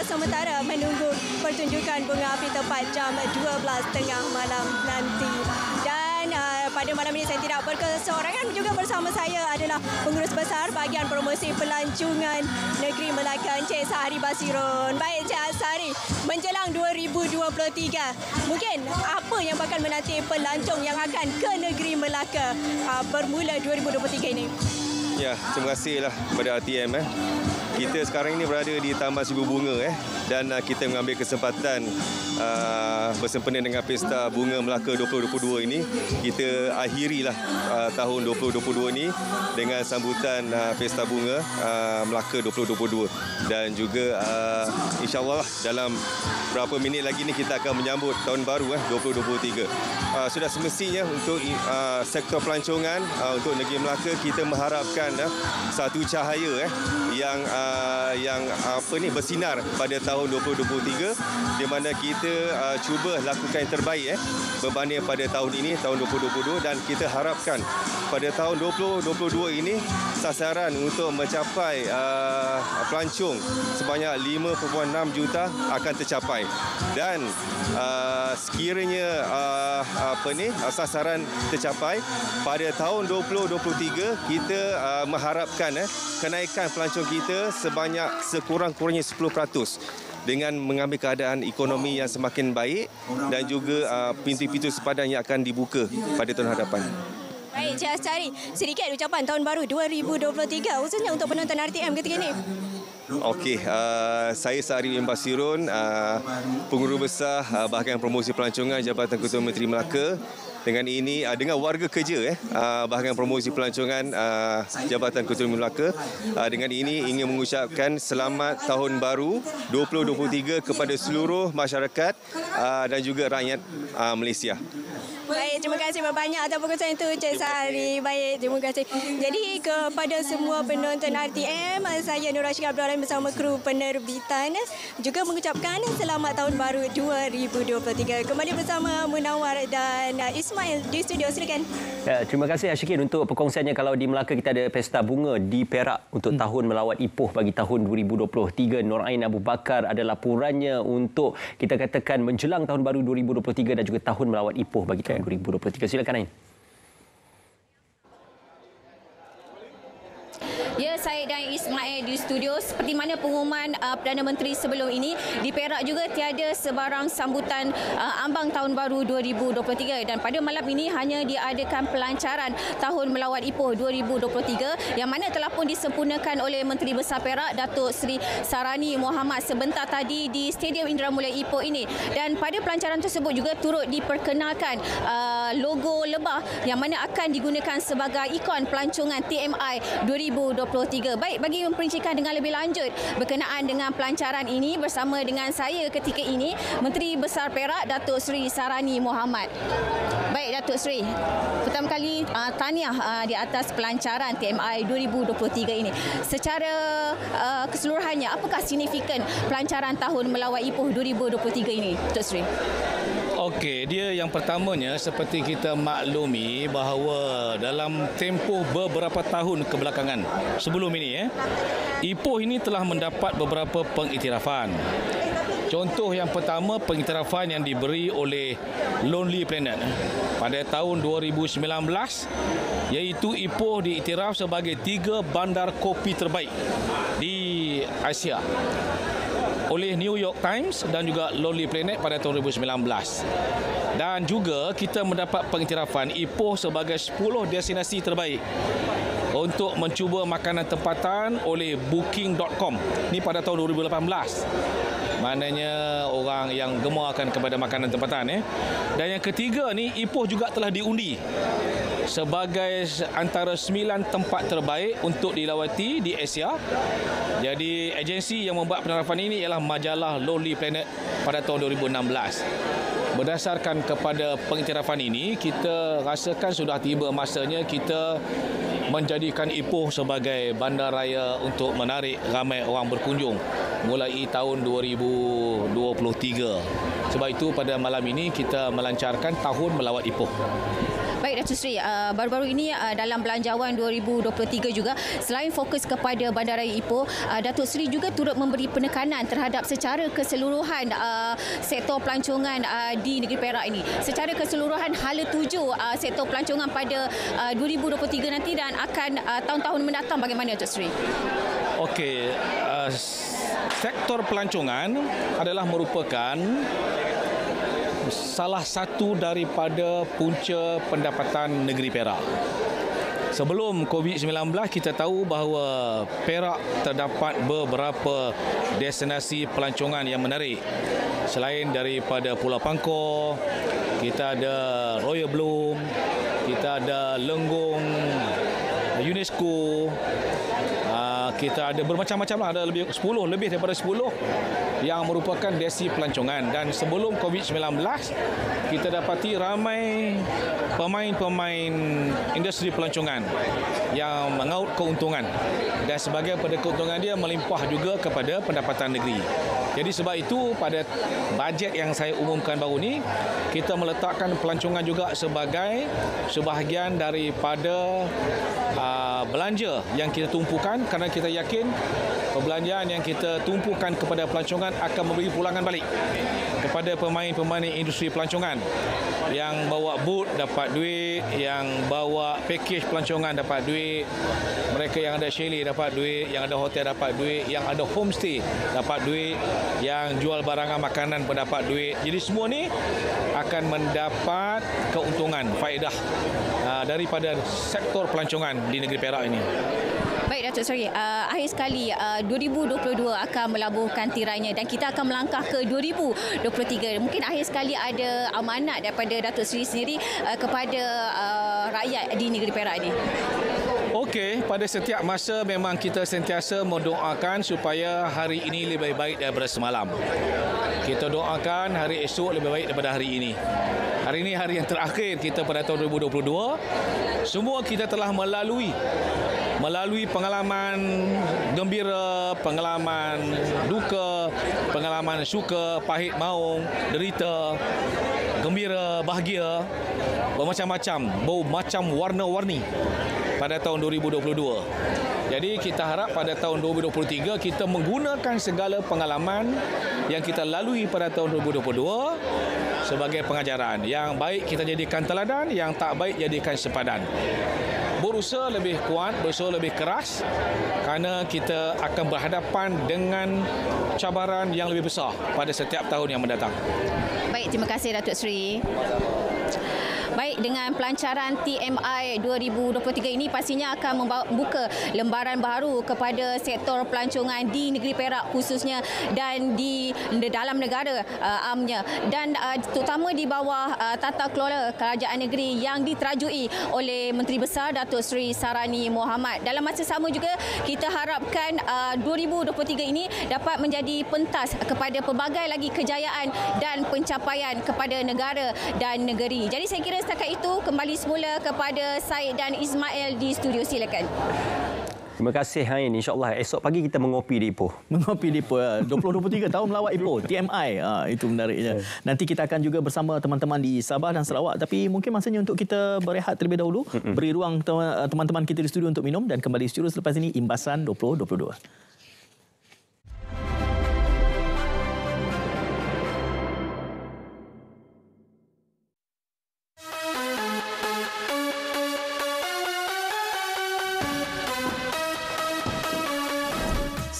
sementara menunggu pertunjukan bunga api tepat jam 12.30 malam nanti. Dan pada malam ini saya tidak berkeseorangan, juga bersama saya adalah pengurus besar bahagian promosi pelancongan negeri Melaka, Encik Sahari Basirun. Baik, Encik Sahari, menjelang 2023, mungkin apa yang bakal menanti pelancong yang akan ke negeri Melaka bermula 2023 ini? Ya, terima kasihlah kepada RTM. Kita sekarang ini berada di Taman Seribu Bunga dan kita mengambil kesempatan bersempena dengan Pesta Bunga Melaka 2022 ini. Kita akhirilah tahun 2022 ini dengan sambutan Pesta Bunga Melaka 2022, dan juga insya-Allah dalam beberapa minit lagi ni kita akan menyambut tahun baru 2023. Sudah semestinya untuk sektor pelancongan untuk negeri Melaka, kita mengharapkan satu cahaya yang bersinar pada tahun 2023, di mana kita cuba lakukan yang terbaik berbanding pada tahun ini, tahun 2022, dan kita harapkan pada tahun 2022 ini sasaran untuk mencapai pelancong sebanyak 5.6 juta akan tercapai, dan sekiranya sasaran tercapai pada tahun 2023, kita mengharapkan kenaikan pelancong kita sebanyak sekurang-kurangnya 10%, dengan mengambil keadaan ekonomi yang semakin baik dan juga pintu-pintu sepadan yang akan dibuka pada tahun hadapan. Baik, Encik Sahari, sedikit ucapan tahun baru 2023 khususnya untuk penonton RTM ketika ini. Okey, saya Sahari bin Basirun, pengurus besar bahagian promosi pelancongan Jabatan Ketua Menteri Melaka. Dengan ini, dengan warga kerja bahagian promosi pelancongan Jabatan Ketua Menteri Melaka, dengan ini ingin mengucapkan selamat tahun baru 2023 kepada seluruh masyarakat dan juga rakyat Malaysia. Baik, terima kasih banyak atas perkongsian itu, Encik Sahari. Baik, terima kasih. Jadi kepada semua penonton RTM, saya Nur Rashid Abdul Rahim bersama kru penerbitan juga mengucapkan selamat tahun baru 2023. Kembali bersama Munawar dan Ismail di studio, silakan. Ya, terima kasih Ashikin untuk perkongsiannya. Kalau di Melaka kita ada Pesta Bunga di Perak untuk tahun melawat Ipoh bagi tahun 2023. Nur Ain Abu Bakar ada laporannya untuk kita katakan menjelang tahun baru 2023 dan juga tahun melawat Ipoh bagi tahun 2023. Silakan Ain. Ya, saya dan Ismail di studio. Seperti mana pengumuman Perdana Menteri sebelum ini, di Perak juga tiada sebarang sambutan ambang tahun baru 2023, dan pada malam ini hanya diadakan pelancaran tahun melawat Ipoh 2023 yang mana telah pun disempurnakan oleh Menteri Besar Perak Datuk Seri Sarani Mohamad sebentar tadi di Stadium Indra Mulia Ipoh ini. Dan pada pelancaran tersebut juga turut diperkenalkan logo lebah yang mana akan digunakan sebagai ikon pelancongan TMI 2023. Baik, bagi memperincikan dengan lebih lanjut berkenaan dengan pelancaran ini, bersama dengan saya ketika ini Menteri Besar Perak Datuk Seri Sarani Mohamad. Baik Datuk Seri, pertama kali tahniah di atas pelancaran TMI 2023 ini. Secara keseluruhannya, apakah signifikan pelancaran tahun melawat Ipoh 2023 ini, Datuk Seri? Okey, dia yang pertamanya seperti kita maklumi bahawa dalam tempoh beberapa tahun kebelakangan sebelum ini Ipoh ini telah mendapat beberapa pengiktirafan. Contoh yang pertama, pengiktirafan yang diberi oleh Lonely Planet pada tahun 2019, iaitu Ipoh diiktiraf sebagai 3 bandar kopi terbaik di Asia oleh New York Times dan juga Lonely Planet pada tahun 2019. Dan juga kita mendapat pengiktirafan Ipoh sebagai 10 destinasi terbaik untuk mencuba makanan tempatan oleh booking.com. Ini pada tahun 2018. Maknanya orang yang gemarkan kepada makanan tempatan. Dan yang ketiga ni, Ipoh juga telah diundi sebagai antara 9 tempat terbaik untuk dilawati di Asia. Jadi agensi yang membuat penerapan ini ialah majalah Lonely Planet pada tahun 2016. Berdasarkan kepada pengiktirafan ini, kita rasakan sudah tiba masanya kita menjadikan Ipoh sebagai bandaraya untuk menarik ramai orang berkunjung mulai tahun 2023. Sebab itu pada malam ini kita melancarkan Tahun Melawat Ipoh. Baik Datuk Seri, baru-baru ini dalam Belanjawan 2023 juga, selain fokus kepada Bandaraya Ipoh, Datuk Seri juga turut memberi penekanan terhadap secara keseluruhan sektor pelancongan di negeri Perak ini. Secara keseluruhan hala tuju sektor pelancongan pada 2023 nanti dan akan tahun-tahun mendatang bagaimana Datuk Seri? Okey, sektor pelancongan adalah merupakan salah satu daripada punca pendapatan negeri Perak. Sebelum COVID-19, kita tahu bahawa Perak terdapat beberapa destinasi pelancongan yang menarik. Selain daripada Pulau Pangkor, kita ada Royal Bloom, kita ada Lenggong, UNESCO, kita ada bermacam-macam lah, ada lebih daripada 10 yang merupakan destinasi pelancongan. Dan sebelum COVID-19, kita dapati ramai pemain-pemain industri pelancongan yang mengaut keuntungan, dan sebagai pada keuntungan dia melimpah juga kepada pendapatan negeri. Jadi sebab itu pada bajet yang saya umumkan baru ni, kita meletakkan pelancongan juga sebagai sebahagian daripada belanja yang kita tumpukan, kerana kita yakin perbelanjaan yang kita tumpukan kepada pelancongan akan memberi pulangan balik kepada pemain-pemain industri pelancongan. Yang bawa booth dapat duit, yang bawa package pelancongan dapat duit, mereka yang ada chalet dapat duit, yang ada hotel dapat duit, yang ada homestay dapat duit, yang jual barangan makanan pun dapat duit. Jadi semua ni akan mendapat keuntungan, faedah daripada sektor pelancongan di negeri Perak ini. Baik Datuk Seri, akhir sekali 2022 akan melabuhkan tirainya dan kita akan melangkah ke 2023. Mungkin akhir sekali ada amanat daripada Datuk Seri sendiri kepada rakyat di negeri Perak ini. Okey, pada setiap masa memang kita sentiasa mendoakan supaya hari ini lebih baik daripada semalam. Kita doakan hari esok lebih baik daripada hari ini. Hari ini hari yang terakhir kita pada tahun 2022. Semua kita telah melalui pengalaman gembira, pengalaman duka, pengalaman suka, pahit maung, derita, gembira, bahagia, bermacam-macam, bermacam warna-warni pada tahun 2022. Jadi kita harap pada tahun 2023 kita menggunakan segala pengalaman yang kita lalui pada tahun 2022 sebagai pengajaran. Yang baik kita jadikan teladan, yang tak baik jadikan sepadan. Berusaha lebih kuat, berusaha lebih keras, kerana kita akan berhadapan dengan cabaran yang lebih besar pada setiap tahun yang mendatang. Baik, terima kasih Datuk Seri. Baik, dengan pelancaran TMI 2023 ini pastinya akan membuka lembaran baru kepada sektor pelancongan di negeri Perak khususnya dan di dalam negara amnya, dan terutama di bawah tata kelola kerajaan negeri yang diterajui oleh Menteri Besar Datuk Seri Sarani Mohamad. Dalam masa sama juga kita harapkan 2023 ini dapat menjadi pentas kepada pelbagai lagi kejayaan dan pencapaian kepada negara dan negeri. Jadi saya kira setakat itu kembali semula kepada Syed dan Ismail di studio, silakan. Terima kasih Hain. InsyaAllah esok pagi kita mengopi di Ipoh. Mengopi di Ipoh. 2023 tahun melawat Ipoh. TMI. Itu menariknya. Nanti kita akan juga bersama teman-teman di Sabah dan Sarawak. Tapi mungkin masanya untuk kita berehat terlebih dahulu. Beri ruang teman-teman kita di studio untuk minum dan kembali studio selepas ini Imbasan 2022.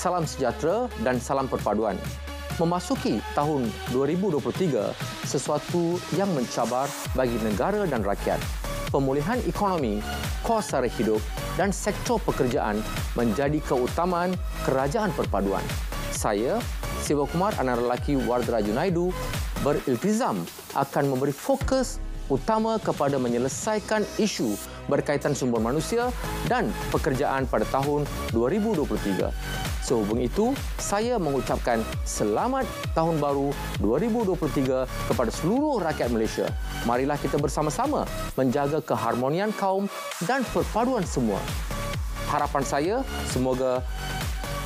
Salam sejahtera dan salam perpaduan. Memasuki tahun 2023, sesuatu yang mencabar bagi negara dan rakyat. Pemulihan ekonomi, kos sara hidup dan sektor pekerjaan menjadi keutamaan kerajaan perpaduan. Saya, Siva Kumar, anak lelaki Wardra Junaidu, beriltizam akan memberi fokus utama kepada menyelesaikan isu berkaitan sumber manusia dan pekerjaan pada tahun 2023. Sehubung itu, saya mengucapkan selamat Tahun Baru 2023 kepada seluruh rakyat Malaysia. Marilah kita bersama-sama menjaga keharmonian kaum dan perpaduan semua. Harapan saya, semoga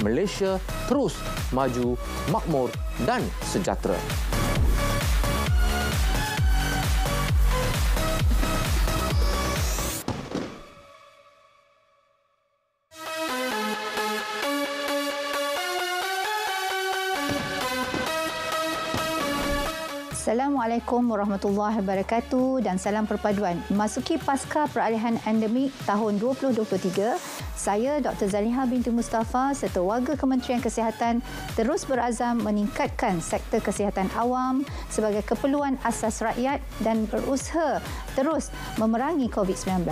Malaysia terus maju, makmur dan sejahtera. Assalamualaikum warahmatullahi wabarakatuh dan salam perpaduan. Memasuki pasca peralihan endemik tahun 2023, saya Dr. Zaliha binti Mustafa serta warga Kementerian Kesihatan terus berazam meningkatkan sektor kesihatan awam sebagai keperluan asas rakyat dan berusaha terus memerangi COVID-19.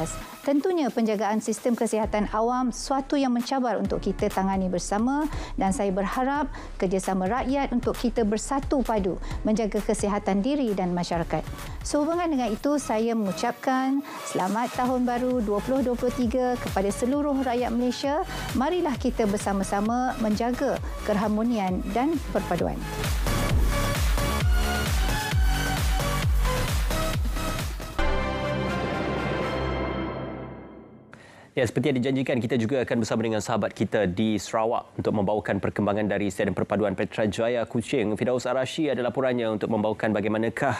Tentunya penjagaan sistem kesihatan awam suatu yang mencabar untuk kita tangani bersama dan saya berharap kerjasama rakyat untuk kita bersatu padu menjaga kesihatan diri dan masyarakat. Sehubungan dengan itu, saya mengucapkan Selamat Tahun Baru 2023 kepada seluruh rakyat Malaysia. Marilah kita bersama-sama menjaga keharmonian dan perpaduan. Ya, seperti yang dijanjikan, kita juga akan bersama dengan sahabat kita di Sarawak untuk membawakan perkembangan dari Stadium Perpaduan Petrajaya Kuching. Firdaus Arashi ada laporannya untuk membawakan bagaimanakah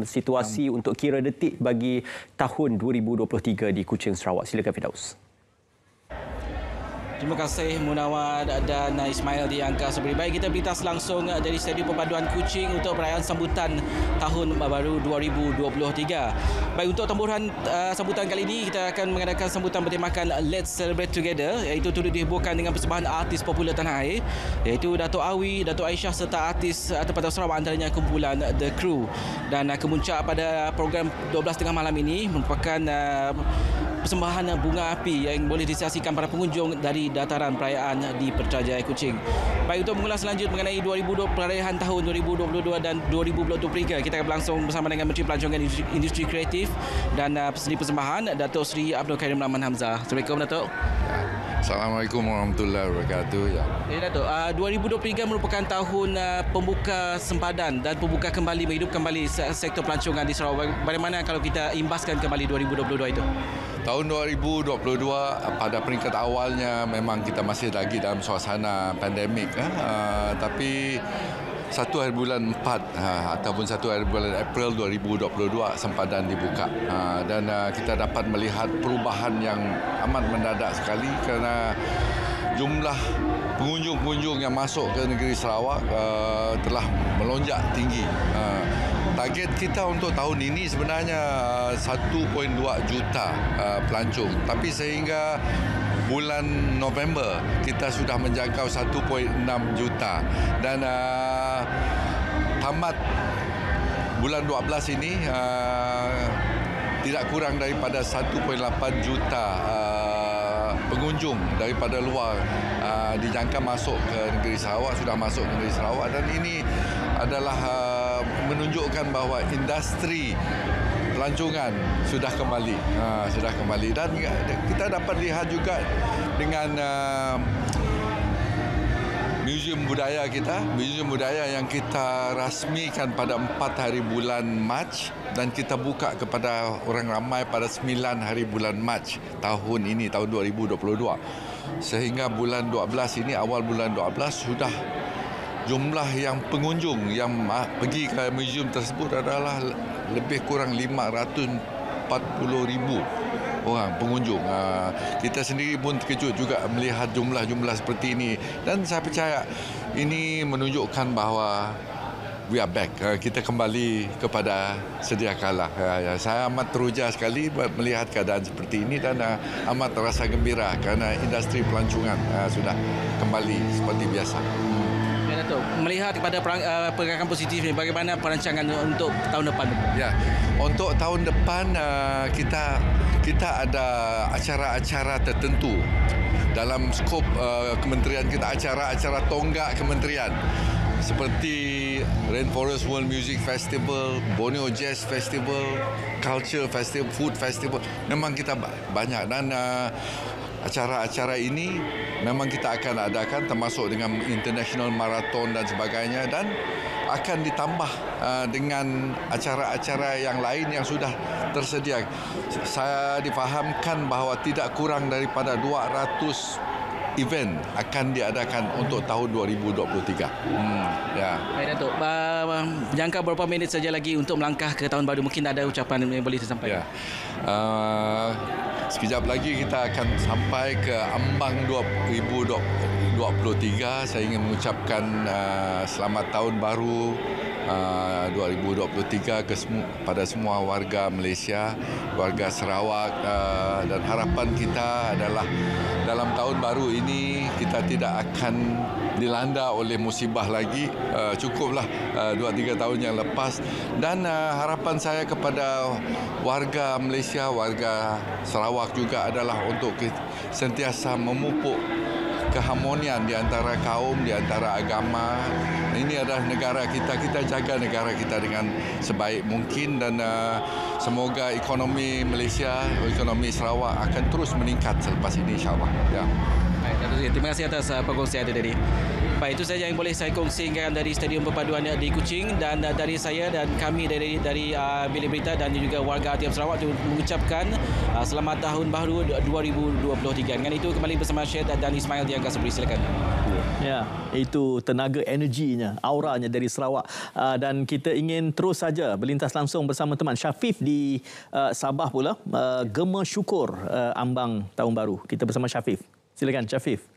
situasi untuk kira detik bagi tahun 2023 di Kuching, Sarawak. Silakan Firdaus. Terima kasih Munawar dan Ismail di angka sebelah. Baik, kita berlintas langsung dari Stadium Perpaduan Kuching untuk perayaan sambutan Tahun Baru 2023. Baik, untuk tamburan sambutan kali ini, kita akan mengadakan sambutan bertemakan Let's Celebrate Together, iaitu turut dihiburkan dengan persembahan artis popular tanah air, iaitu Dato' Awi, Dato' Aisyah serta artis tempatan Sarawak, antaranya kumpulan The Crew. Dan kemuncak pada program 12 tengah malam ini merupakan persembahan bunga api yang boleh disaksikan para pengunjung dari dataran perayaan di Petrajaya Kuching. Baik, untuk mengulas lanjut mengenai perayaan tahun 2022 dan 2023, kita akan berlangsung bersama dengan Menteri Pelancongan Industri Kreatif dan Seni Persembahan, Datuk Seri Abdul Karim Rahman Hamzah. Assalamualaikum, Datuk. Assalamualaikum warahmatullahi wabarakatuh. Datuk, 2023 merupakan tahun pembuka sempadan dan pembuka kembali, menghidupkan kembali sektor pelancongan di Sarawak. Bagaimana kalau kita imbaskan kembali 2022 itu? Tahun 2022 pada peringkat awalnya memang kita masih lagi dalam suasana pandemik, tapi 1 hari bulan 4 ataupun 1 hari bulan April 2022 sempadan dibuka, dan kita dapat melihat perubahan yang amat mendadak sekali kerana jumlah pengunjung-pengunjung yang masuk ke negeri Sarawak telah melonjak tinggi. Target kita untuk tahun ini sebenarnya 1.2 juta pelancong, tapi sehingga bulan November kita sudah menjangkau 1.6 juta dan tamat bulan 12 ini tidak kurang daripada 1.8 juta pengunjung daripada luar dijangka masuk ke negeri Sarawak, sudah masuk ke negeri Sarawak, dan ini adalah menunjukkan bahawa industri pelancongan sudah kembali, dan kita dapat lihat juga dengan Museum Budaya kita, Museum Budaya yang kita rasmikan pada 4 hari bulan Mac dan kita buka kepada orang ramai pada 9 hari bulan Mac tahun ini, tahun 2022. Sehingga bulan 12 ini, awal bulan 12 sudah jumlah yang pengunjung yang pergi ke museum tersebut adalah lebih kurang 540,000 orang pengunjung. Kita sendiri pun terkejut juga melihat jumlah-jumlah seperti ini, dan saya percaya ini menunjukkan bahawa we are back. Kita kembali kepada sedia kala. Saya amat teruja sekali melihat keadaan seperti ini dan amat rasa gembira kerana industri pelancongan sudah kembali seperti biasa. Datuk, melihat kepada pergerakan positif ini, bagaimana perancangan untuk tahun depan? Ya, untuk tahun depan kita kita ada acara-acara tertentu dalam skop kementerian kita, acara-acara tonggak kementerian seperti Rainforest World Music Festival, Borneo Jazz Festival, Culture Festival, Food Festival. Memang kita banyak, dan acara-acara ini memang kita akan adakan termasuk dengan International Marathon dan sebagainya, dan akan ditambah dengan acara-acara yang lain yang sudah tersedia. Saya difahamkan bahawa tidak kurang daripada 200 event akan diadakan untuk tahun 2023. Ya. Baik Datuk, jangka berapa minit saja lagi untuk melangkah ke tahun baru, mungkin ada ucapan yang boleh disampaikan? Ya. Sekejap lagi kita akan sampai ke ambang 2023. Saya ingin mengucapkan selamat tahun baru 2023 pada semua warga Malaysia, warga Sarawak, dan harapan kita adalah dalam tahun baru ini kita tidak akan dilanda oleh musibah lagi. Cukuplah 2-3 tahun yang lepas, dan harapan saya kepada warga Malaysia, warga Sarawak juga adalah untuk sentiasa memupuk keharmonian di antara kaum, di antara agama. Ini adalah negara kita, kita jaga negara kita dengan sebaik mungkin, dan semoga ekonomi Malaysia, ekonomi Sarawak akan terus meningkat selepas ini, insyaAllah. Ya. Baik, terima kasih atas perkongsian tadi. Baik, itu saja yang boleh saya kongsikan dari Stadium Perpaduan di Kuching, dan dari saya dan kami dari Bilik Berita dan juga warga RTM Sarawak mengucapkan selamat tahun baru 2023. Dengan itu kembali bersama Syed dan Ismail di Angkasa Beri. Silakan. Ya, itu tenaga energinya, auranya dari Sarawak, dan kita ingin terus saja berlintas langsung bersama teman Syafif di Sabah pula, gema syukur ambang tahun baru. Kita bersama Syafif. Silakan Syafif.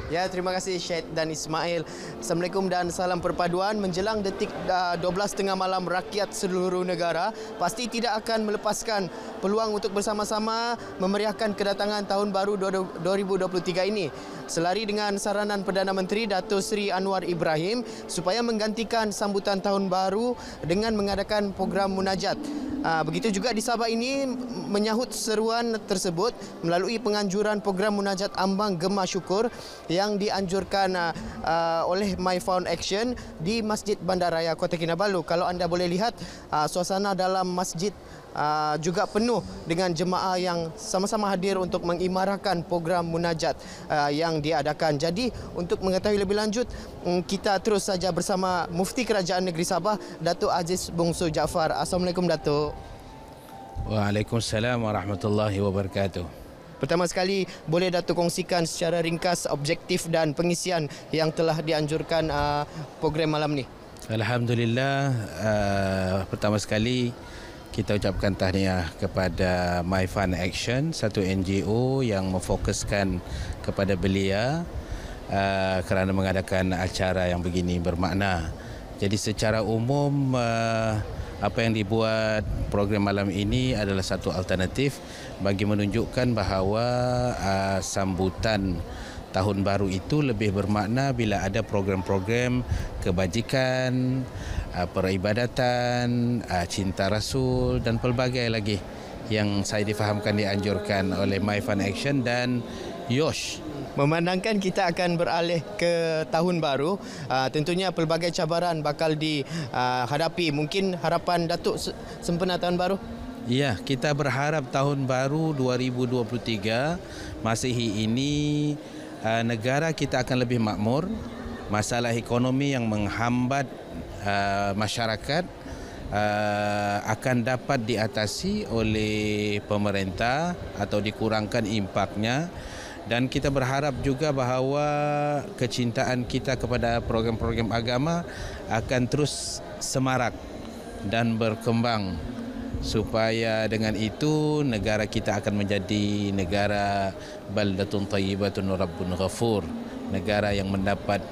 Ya, terima kasih Syed dan Ismail. Assalamualaikum dan salam perpaduan. Menjelang detik 12.30 malam, rakyat seluruh negara pasti tidak akan melepaskan peluang untuk bersama-sama memeriahkan kedatangan tahun baru 2023 ini. Selari dengan saranan Perdana Menteri Datuk Seri Anwar Ibrahim supaya menggantikan sambutan tahun baru dengan mengadakan program munajat. Begitu juga di Sabah ini menyahut seruan tersebut melalui penganjuran program munajat ambang gema syukur yang dianjurkan oleh My Found Action di Masjid Bandaraya Kota Kinabalu. Kalau anda boleh lihat, suasana dalam masjid juga penuh dengan jemaah yang sama-sama hadir untuk mengimarahkan program munajat yang diadakan. Jadi untuk mengetahui lebih lanjut, kita terus saja bersama Mufti Kerajaan Negeri Sabah, Datuk Aziz Bongso Jaafar. Assalamualaikum Datuk. Waalaikumsalam warahmatullahi wabarakatuh. Pertama sekali, boleh Datuk kongsikan secara ringkas objektif dan pengisian yang telah dianjurkan program malam ni? Alhamdulillah, pertama sekali kita ucapkan tahniah kepada My Fund Action, satu NGO yang memfokuskan kepada belia kerana mengadakan acara yang begini bermakna. Jadi secara umum apa yang dibuat program malam ini adalah satu alternatif bagi menunjukkan bahawa sambutan tahun baru itu lebih bermakna bila ada program-program kebajikan, peribadatan, cinta Rasul dan pelbagai lagi yang saya difahamkan dianjurkan oleh My Fund Action dan YOSH. Memandangkan kita akan beralih ke tahun baru, tentunya pelbagai cabaran bakal dihadapi. Mungkin harapan Datuk sempena tahun baru? Ya, kita berharap tahun baru 2023 Masihi ini negara kita akan lebih makmur. Masalah ekonomi yang menghambat masyarakat akan dapat diatasi oleh pemerintah atau dikurangkan impaknya, dan kita berharap juga bahawa kecintaan kita kepada program-program agama akan terus semarak dan berkembang, supaya dengan itu negara kita akan menjadi negara baldatun tayyibatun rabbun ghafur, negara yang mendapat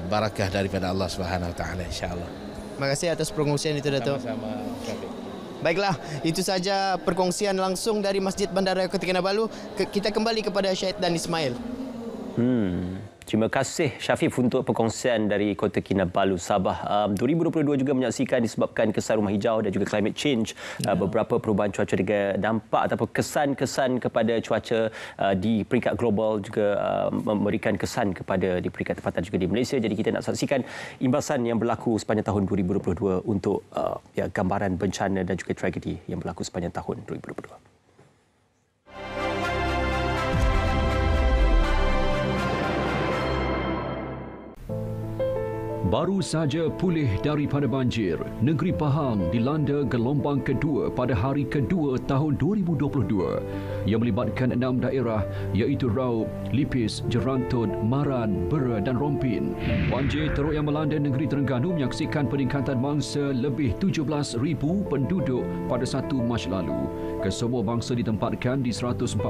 barakah daripada Allah Subhanahu wa taala, insyaallah. Terima kasih atas perkongsian itu, Datuk. Sama-sama. Baiklah, itu saja perkongsian langsung dari Masjid Bandaraya Kota Kinabalu. Kita kembali kepada Syed dan Ismail. Terima kasih Syafif untuk perkongsian dari Kota Kinabalu, Sabah. 2022 juga menyaksikan disebabkan kesan rumah hijau dan juga climate change, beberapa perubahan cuaca juga dampak ataupun kesan-kesan kepada cuaca di peringkat global juga memberikan kesan kepada di peringkat tempatan juga di Malaysia. Jadi kita nak saksikan imbasan yang berlaku sepanjang tahun 2022 untuk gambaran bencana dan juga tragedi yang berlaku sepanjang tahun 2022. Baru saja pulih daripada banjir, negeri Pahang dilanda gelombang kedua pada hari kedua tahun 2022 yang melibatkan 6 daerah iaitu Raub, Lipis, Jerantut, Maran, Bera dan Rompin. Banjir teruk yang melanda negeri Terengganu menyaksikan peningkatan mangsa lebih 17,000 penduduk pada 1 Mac lalu. Kesemua bangsa ditempatkan di 141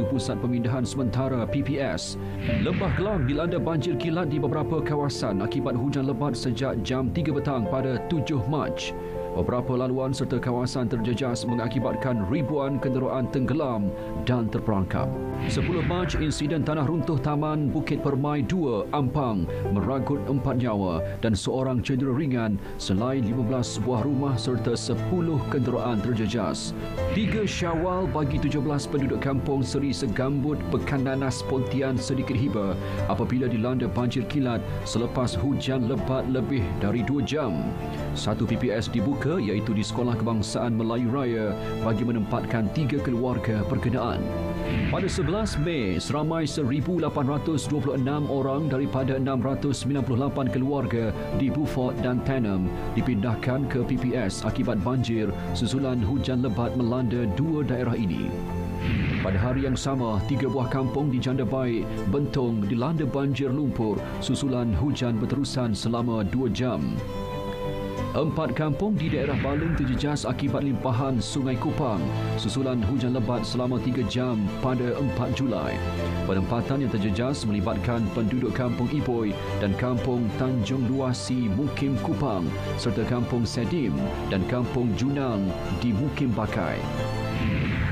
pusat pemindahan sementara PPS. Lembah Kelang dilanda banjir kilat di beberapa kawasan akibat hujan lebat sejak jam 3 petang pada 7 Mac. Beberapa laluan serta kawasan terjejas mengakibatkan ribuan kenderaan tenggelam dan terperangkap. 10 Mac, insiden tanah runtuh Taman Bukit Permai 2, Ampang merangkut 4 nyawa dan seorang cedera ringan selain 15 buah rumah serta 10 kenderaan terjejas. 3 Syawal bagi 17 penduduk kampung Seri Segambut, Pekan Nanas, Pontian sedikit hiba apabila dilanda banjir kilat selepas hujan lebat lebih dari 2 jam. 1 PPS dibuka iaitu di Sekolah Kebangsaan Melayu Raya bagi menempatkan 3 keluarga berkenaan. Pada 11 Mei, seramai 1,826 orang daripada 698 keluarga di Beaufort dan Tenem dipindahkan ke PPS akibat banjir susulan hujan lebat melanda 2 daerah ini. Pada hari yang sama, 3 buah kampung di Janda Baik, Bentong dilanda banjir lumpur susulan hujan berterusan selama 2 jam. 4 kampung di daerah Baling terjejas akibat limpahan Sungai Kupang susulan hujan lebat selama 3 jam pada 4 Julai. Penempatan yang terjejas melibatkan penduduk kampung Ipoi dan kampung Tanjung Luasi, Mukim Kupang serta kampung Sedim dan kampung Junang di Mukim Bakai.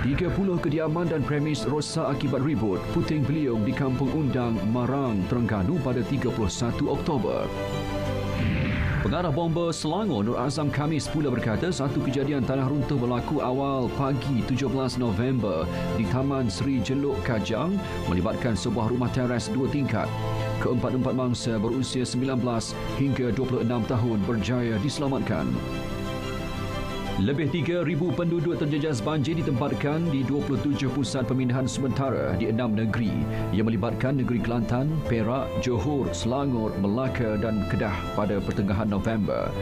30 kediaman dan premis rosak akibat ribut puting beliung di Kampung Undang, Marang, Terengganu pada 31 Oktober. Pengarah bomba Selangor Nur Azam Khamis pula berkata satu kejadian tanah runtuh berlaku awal pagi 17 November di Taman Seri Jeluk Kajang melibatkan sebuah rumah teres 2 tingkat. Keempat-empat mangsa berusia 19 hingga 26 tahun berjaya diselamatkan. Lebih 3,000 penduduk terjejas banjir ditempatkan di 27 pusat pemindahan sementara di 6 negeri yang melibatkan negeri Kelantan, Perak, Johor, Selangor, Melaka dan Kedah pada pertengahan November.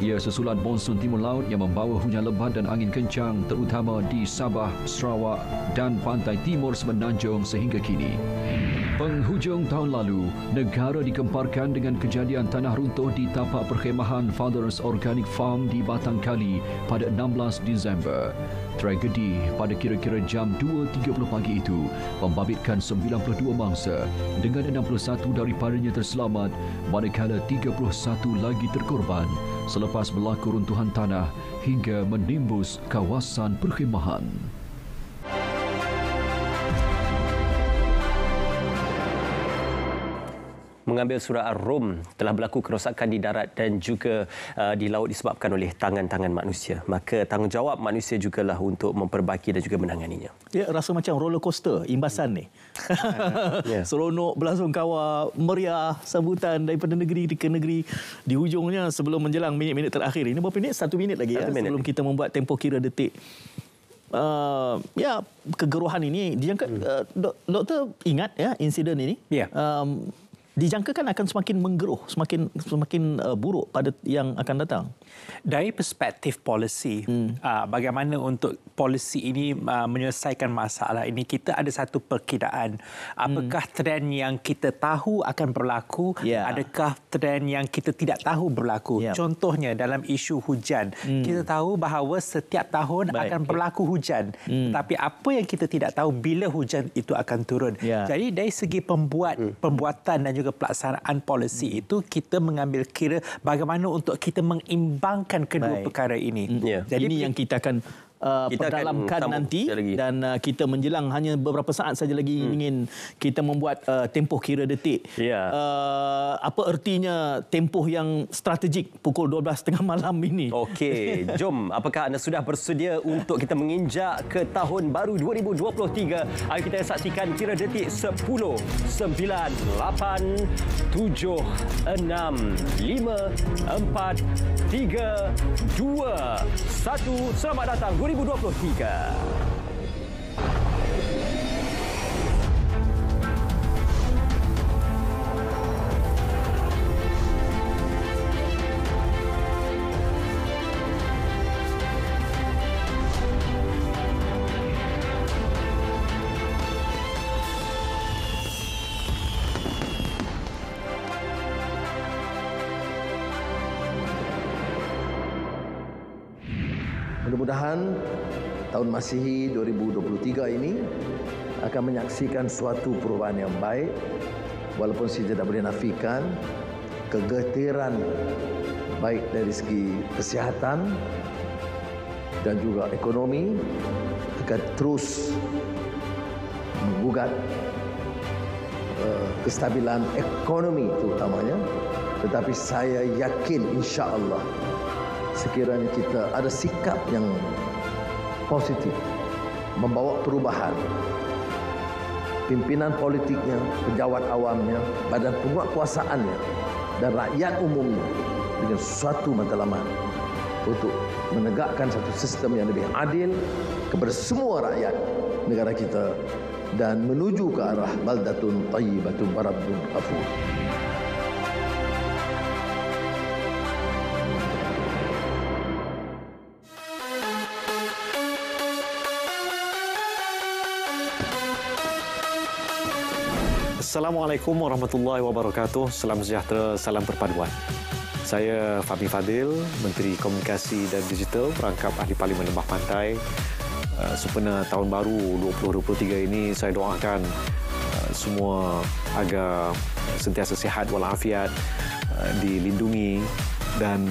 Ia susulan monsun timur laut yang membawa hujan lebat dan angin kencang terutama di Sabah, Sarawak dan pantai timur Semenanjung sehingga kini. Penghujung tahun lalu, negara dikemparkan dengan kejadian tanah runtuh di tapak perkhemahan Fathers Organic Farm di Batang Kali pada 16 Disember. Tragedi pada kira-kira jam 2.30 pagi itu membabitkan 92 mangsa dengan 61 daripadanya terselamat manakala 31 lagi terkorban selepas berlaku runtuhan tanah hingga menimbus kawasan perkhemahan. Mengambil surah Ar-Rum telah berlaku kerosakan di darat dan juga di laut disebabkan oleh tangan-tangan manusia. Maka tanggungjawab manusia jugalah untuk memperbaiki dan juga menanganinya. Ya, rasa macam roller coaster imbasan ni. Seronok, belasungkawa, meriah sambutan daripada negeri ke negeri. Di hujungnya sebelum menjelang minit-minit terakhir. Ini berapa minit? 1 minit lagi sebelum kita membuat tempoh kira detik. Kegeruhan ini dijangka doktor ingat ya insiden ini? Ya. Dijangkakan akan semakin menggeruh, semakin buruk pada yang akan datang. Dari perspektif polisi, bagaimana untuk polisi ini menyelesaikan masalah ini, kita ada satu perkiraan. Apakah trend yang kita tahu akan berlaku, adakah trend yang kita tidak tahu berlaku. Contohnya dalam isu hujan, kita tahu bahawa setiap tahun akan berlaku hujan. Tapi apa yang kita tidak tahu bila hujan itu akan turun. Jadi dari segi pembuatan dan juga pelaksanaan polisi itu, kita mengambil kira bagaimana untuk kita mengimbangkan kedua perkara ini. Jadi ini yang kita akan perdalamkan nanti dan kita menjelang hanya beberapa saat saja lagi ingin kita membuat tempoh kira detik. Apa ertinya tempoh yang strategik pukul 12.30 malam ini? Okey, jom. Apakah anda sudah bersedia untuk kita menginjak ke tahun baru 2023? Ayo kita saksikan kira detik 10, 9, 8, 7, 6, 5, 4, 3, 2, 1. Selamat datang 2023. Mudah-mudahan tahun Masihi 2023 ini akan menyaksikan suatu perubahan yang baik, walaupun saya tidak boleh nafikan kegetiran baik dari segi kesihatan dan juga ekonomi akan terus menggugat kestabilan ekonomi terutamanya. Tetapi saya yakin insya-Allah sekiranya kita ada sikap yang positif, membawa perubahan, pimpinan politiknya, pejabat awamnya, badan penguatkuasaannya dan rakyat umumnya dengan suatu matlamat untuk menegakkan satu sistem yang lebih adil kepada semua rakyat negara kita dan menuju ke arah baldatun thayyibatun rabbun ghafur. Assalamualaikum warahmatullahi wabarakatuh. Salam sejahtera, salam perpaduan. Saya Fahmi Fadil, Menteri Komunikasi dan Digital, merangkap Ahli Parlimen Lembah Pantai. Sempena tahun baru 2023 ini, saya doakan semua agar sentiasa sihat walafiat, dilindungi dan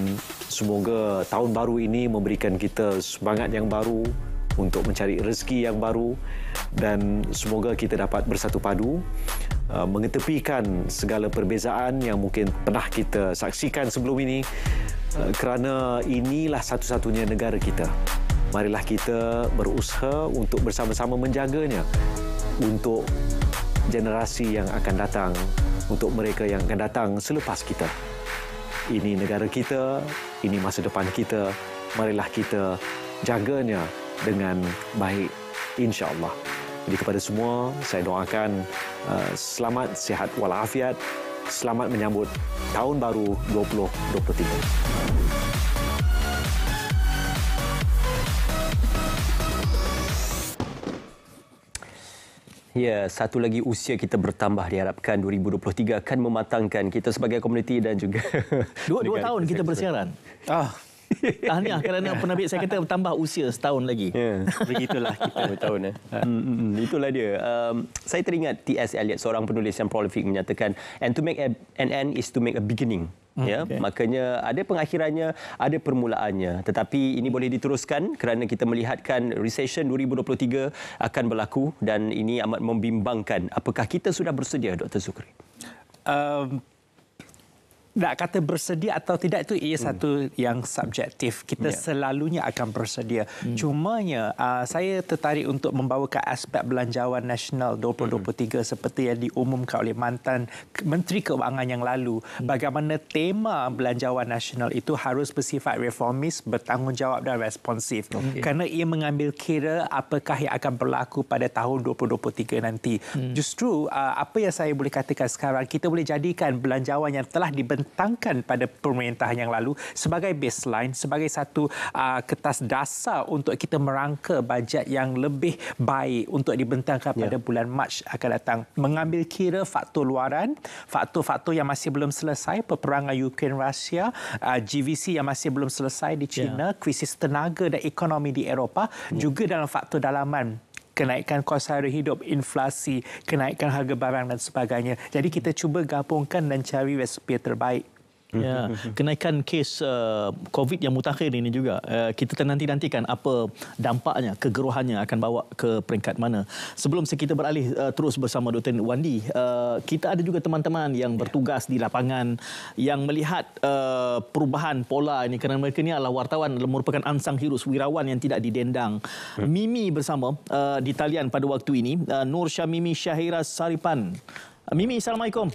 semoga tahun baru ini memberikan kita semangat yang baru untuk mencari rezeki yang baru dan semoga kita dapat bersatu padu mengetepikan segala perbezaan yang mungkin pernah kita saksikan sebelum ini kerana inilah satu-satunya negara kita. Marilah kita berusaha untuk bersama-sama menjaganya untuk generasi yang akan datang, untuk mereka yang akan datang selepas kita. Ini negara kita, ini masa depan kita. Marilah kita jaganya dengan baik, insya-Allah. Jadi kepada semua, saya doakan selamat, sihat walafiat, selamat menyambut tahun baru 2023. Ya, satu lagi usia kita bertambah, diharapkan 2023 akan mematangkan kita sebagai komuniti dan juga... Dua tahun kita bersiaran. Tahniah kerana penerbit saya kata bertambah usia setahun lagi. Begitulah kita bertahun. Itulah dia. Saya teringat T.S. Eliot, seorang penulis yang prolific, menyatakan, and to make an end is to make a beginning. Makanya ada pengakhirannya, ada permulaannya. Tetapi ini boleh diteruskan kerana kita melihatkan recession 2023 akan berlaku dan ini amat membimbangkan. Apakah kita sudah bersedia, Dr. Zukri? Nak kata bersedia atau tidak itu ia satu yang subjektif. Kita selalunya akan bersedia. Cumanya saya tertarik untuk membawa ke aspek belanjawan nasional 2023 seperti yang diumumkan oleh mantan Menteri Keuangan yang lalu. Bagaimana tema belanjawan nasional itu harus bersifat reformis, bertanggungjawab dan responsif. Kerana ia mengambil kira apakah yang akan berlaku pada tahun 2023 nanti. Justru apa yang saya boleh katakan sekarang, kita boleh jadikan belanjawan yang telah dibentangkan pada pemerintahan yang lalu sebagai baseline, sebagai satu kertas dasar untuk kita merangka bajet yang lebih baik untuk dibentangkan pada bulan Mac akan datang. Mengambil kira faktor luaran, faktor-faktor yang masih belum selesai, peperangan Ukraine-Rusia, GVC yang masih belum selesai di China, krisis tenaga dan ekonomi di Eropah, juga dalam faktor dalaman, kenaikan kos sara hidup, inflasi, kenaikan harga barang dan sebagainya. Jadi kita cuba gabungkan dan cari resepi terbaik Ya, kenaikan kes COVID yang mutakhir ini juga kita nanti-nantikan apa dampaknya, kegeruhannya akan bawa ke peringkat mana. Sebelum kita beralih terus bersama Dr. Wandi, kita ada juga teman-teman yang bertugas di lapangan yang melihat perubahan pola ini, kerana mereka ni adalah wartawan, merupakan ansang hirus, wirawan yang tidak didendang. Mimi bersama di talian pada waktu ini, Nur Syamimi Syahira Saripan. Mimi, Assalamualaikum.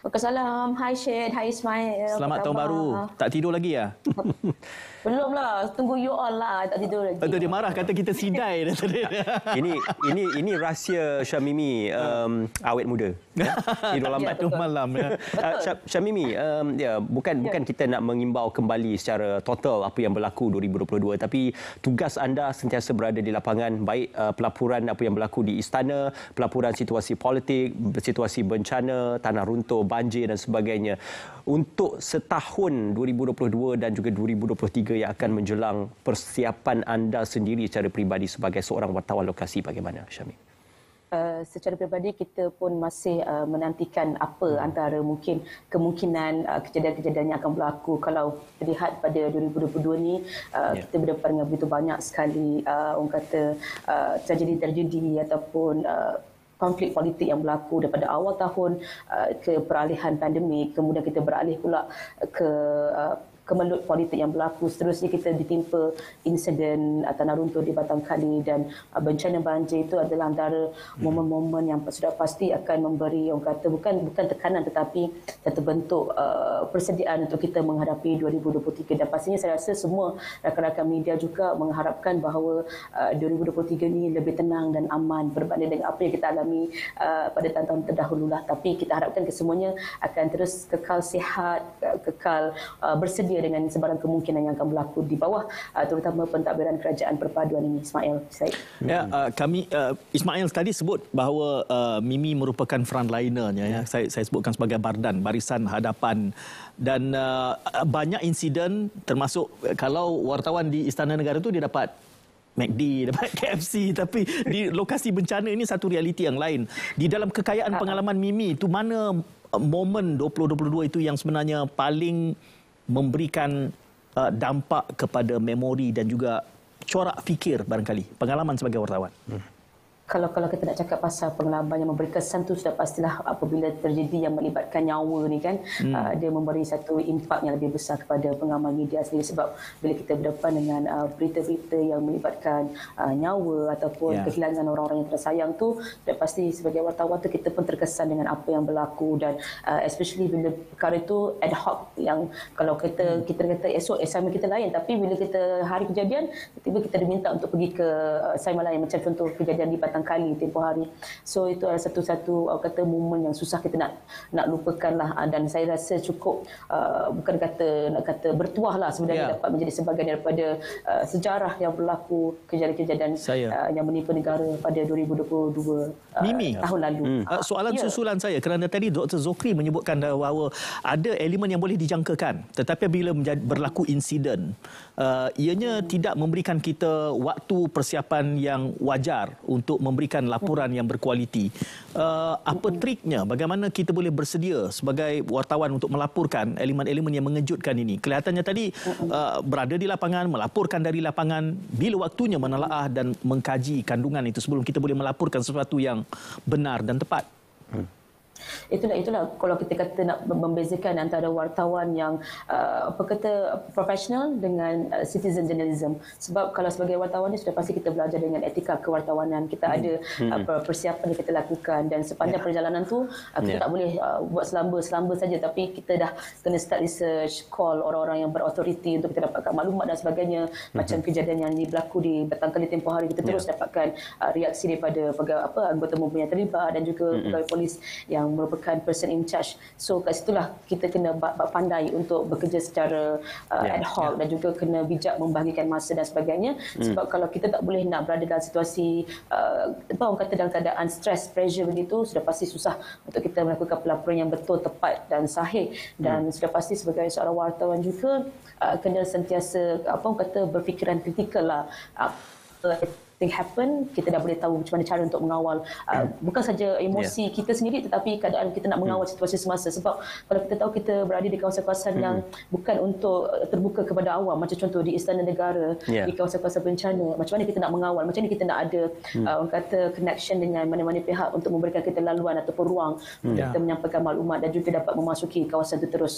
Waalaikumsalam. Hai Syed, hai Ismail. Selamat tahun baru. Tak tidur lagi ya? Belum lah, tunggu you all lah, tak tidur lagi. Betul, dia marah kata kita sidai. Ini rahsia Syamimi awet muda. Tidur lambat tu malam. Syamimi, bukan kita nak mengimbau kembali secara total apa yang berlaku 2022, tapi tugas anda sentiasa berada di lapangan, baik pelaporan apa yang berlaku di istana, pelaporan situasi politik, situasi bencana, tanah runtuh, banjir dan sebagainya. Untuk setahun 2022 dan juga 2023 yang akan menjelang, persiapan anda sendiri secara peribadi sebagai seorang wartawan lokasi bagaimana, Syamim? Secara peribadi kita pun masih menantikan apa antara mungkin kemungkinan kejadian-kejadian yang akan berlaku. Kalau terlihat pada 2022 ni kita berdepan dengan begitu banyak sekali orang kata tragedi ataupun konflik politik yang berlaku daripada awal tahun ke peralihan pandemik, kemudian kita beralih pula ke kemelut politik yang berlaku. Seterusnya kita ditimpa insiden tanah runtuh di Batang Kali dan bencana banjir. Itu adalah antara momen-momen yang sudah pasti akan memberi orang kata bukan tekanan tetapi terbentuk persediaan untuk kita menghadapi 2023. Dan pastinya saya rasa semua rakan-rakan media juga mengharapkan bahawa 2023 ini lebih tenang dan aman berbanding dengan apa yang kita alami pada tahun-tahun terdahululah. Tapi kita harapkan kesemuanya akan terus kekal sihat, kekal bersedia dengan sebarang kemungkinan yang akan berlaku di bawah terutama pentadbiran kerajaan perpaduan ini. Ismail, Syed. Ya, Ismail tadi sebut bahawa Mimi merupakan frontlinernya, ya. Saya sebutkan sebagai bardan, barisan hadapan, dan banyak insiden, termasuk kalau wartawan di Istana Negara tu dia dapat McD, dapat KFC, tapi di lokasi bencana ini satu realiti yang lain. Di dalam kekayaan pengalaman Mimi itu, mana momen 2022 itu yang sebenarnya paling memberikan dampak kepada memori dan juga corak fikir barangkali, pengalaman sebagai wartawan? Kalau kita nak cakap pasal pengalaman yang memberi kesan tu sudah pastilah apabila terjadi yang melibatkan nyawa ni kan, dia memberi satu impak yang lebih besar kepada pengamal media sendiri. Sebab bila kita berdepan dengan berita-berita yang melibatkan nyawa ataupun kehilangan orang-orang yang tersayang tu, sudah pasti sebagai wartawan tu kita pun terkesan dengan apa yang berlaku. Dan especially bila perkara itu ad hoc, yang kalau kita kata esok assignment kita lain, tapi bila kita hari kejadian tiba-tiba kita diminta untuk pergi ke assignment lain, macam contoh kejadian di Batang Kali tempoh hari. So itu adalah satu-satu kata momen yang susah kita nak lupakan lah. Dan saya rasa cukup bukan nak kata bertuah lah sebenarnya dapat menjadi sebahagian daripada sejarah yang berlaku, kejadian-kejadian yang menimpa negara pada 2022 Mimi, tahun lalu. Soalan susulan saya, kerana tadi Dr. Zokri menyebutkan bahawa ada elemen yang boleh dijangkakan, tetapi bila berlaku insiden, ianya tidak memberikan kita waktu persiapan yang wajar untuk memberikan laporan yang berkualiti. Apa triknya? Bagaimana kita boleh bersedia sebagai wartawan untuk melaporkan elemen-elemen yang mengejutkan ini? Kelihatannya tadi berada di lapangan, melaporkan dari lapangan, bila waktunya menelaah dan mengkaji kandungan itu sebelum kita boleh melaporkan sesuatu yang benar dan tepat. Itulah kalau kita kata nak membezakan antara wartawan yang profesional dengan citizen journalism. Sebab kalau sebagai wartawan ni sudah pasti kita belajar dengan etika kewartawanan, kita ada persiapan yang kita lakukan, dan sepanjang perjalanan tu kita tak boleh buat selamba saja, tapi kita dah kena start research, call orang-orang yang berautoriti untuk kita dapatkan maklumat dan sebagainya. Macam kejadian yang berlaku di Batang Kali tempoh hari, kita terus dapatkan reaksi daripada anggota MUMA yang terlibat dan juga pegawai polis yang merupakan person in charge. So kat situlah kita kena pandai untuk bekerja secara ad hoc dan juga kena bijak membahagikan masa dan sebagainya. Sebab kalau kita tak boleh nak berada dalam situasi orang kata dalam keadaan stress, pressure begitu, sudah pasti susah untuk kita melakukan pelaporan yang betul, tepat dan sahih. Dan sudah pasti sebagai seorang wartawan juga kena sentiasa orang kata berfikiran kritikal lah. thing happen, kita dah boleh tahu macam mana cara untuk mengawal bukan saja emosi kita sendiri, tetapi keadaan kita nak mengawal situasi semasa. Sebab kalau kita tahu kita berada di kawasan-kawasan yang bukan untuk terbuka kepada awam, macam contoh di Istana Negara, di kawasan-kawasan bencana, macam mana kita nak mengawal, macam mana kita nak ada orang kata connection dengan mana-mana pihak untuk memberikan kita laluan ataupun ruang untuk kita menyampaikan maklumat dan juga dapat memasuki kawasan itu terus.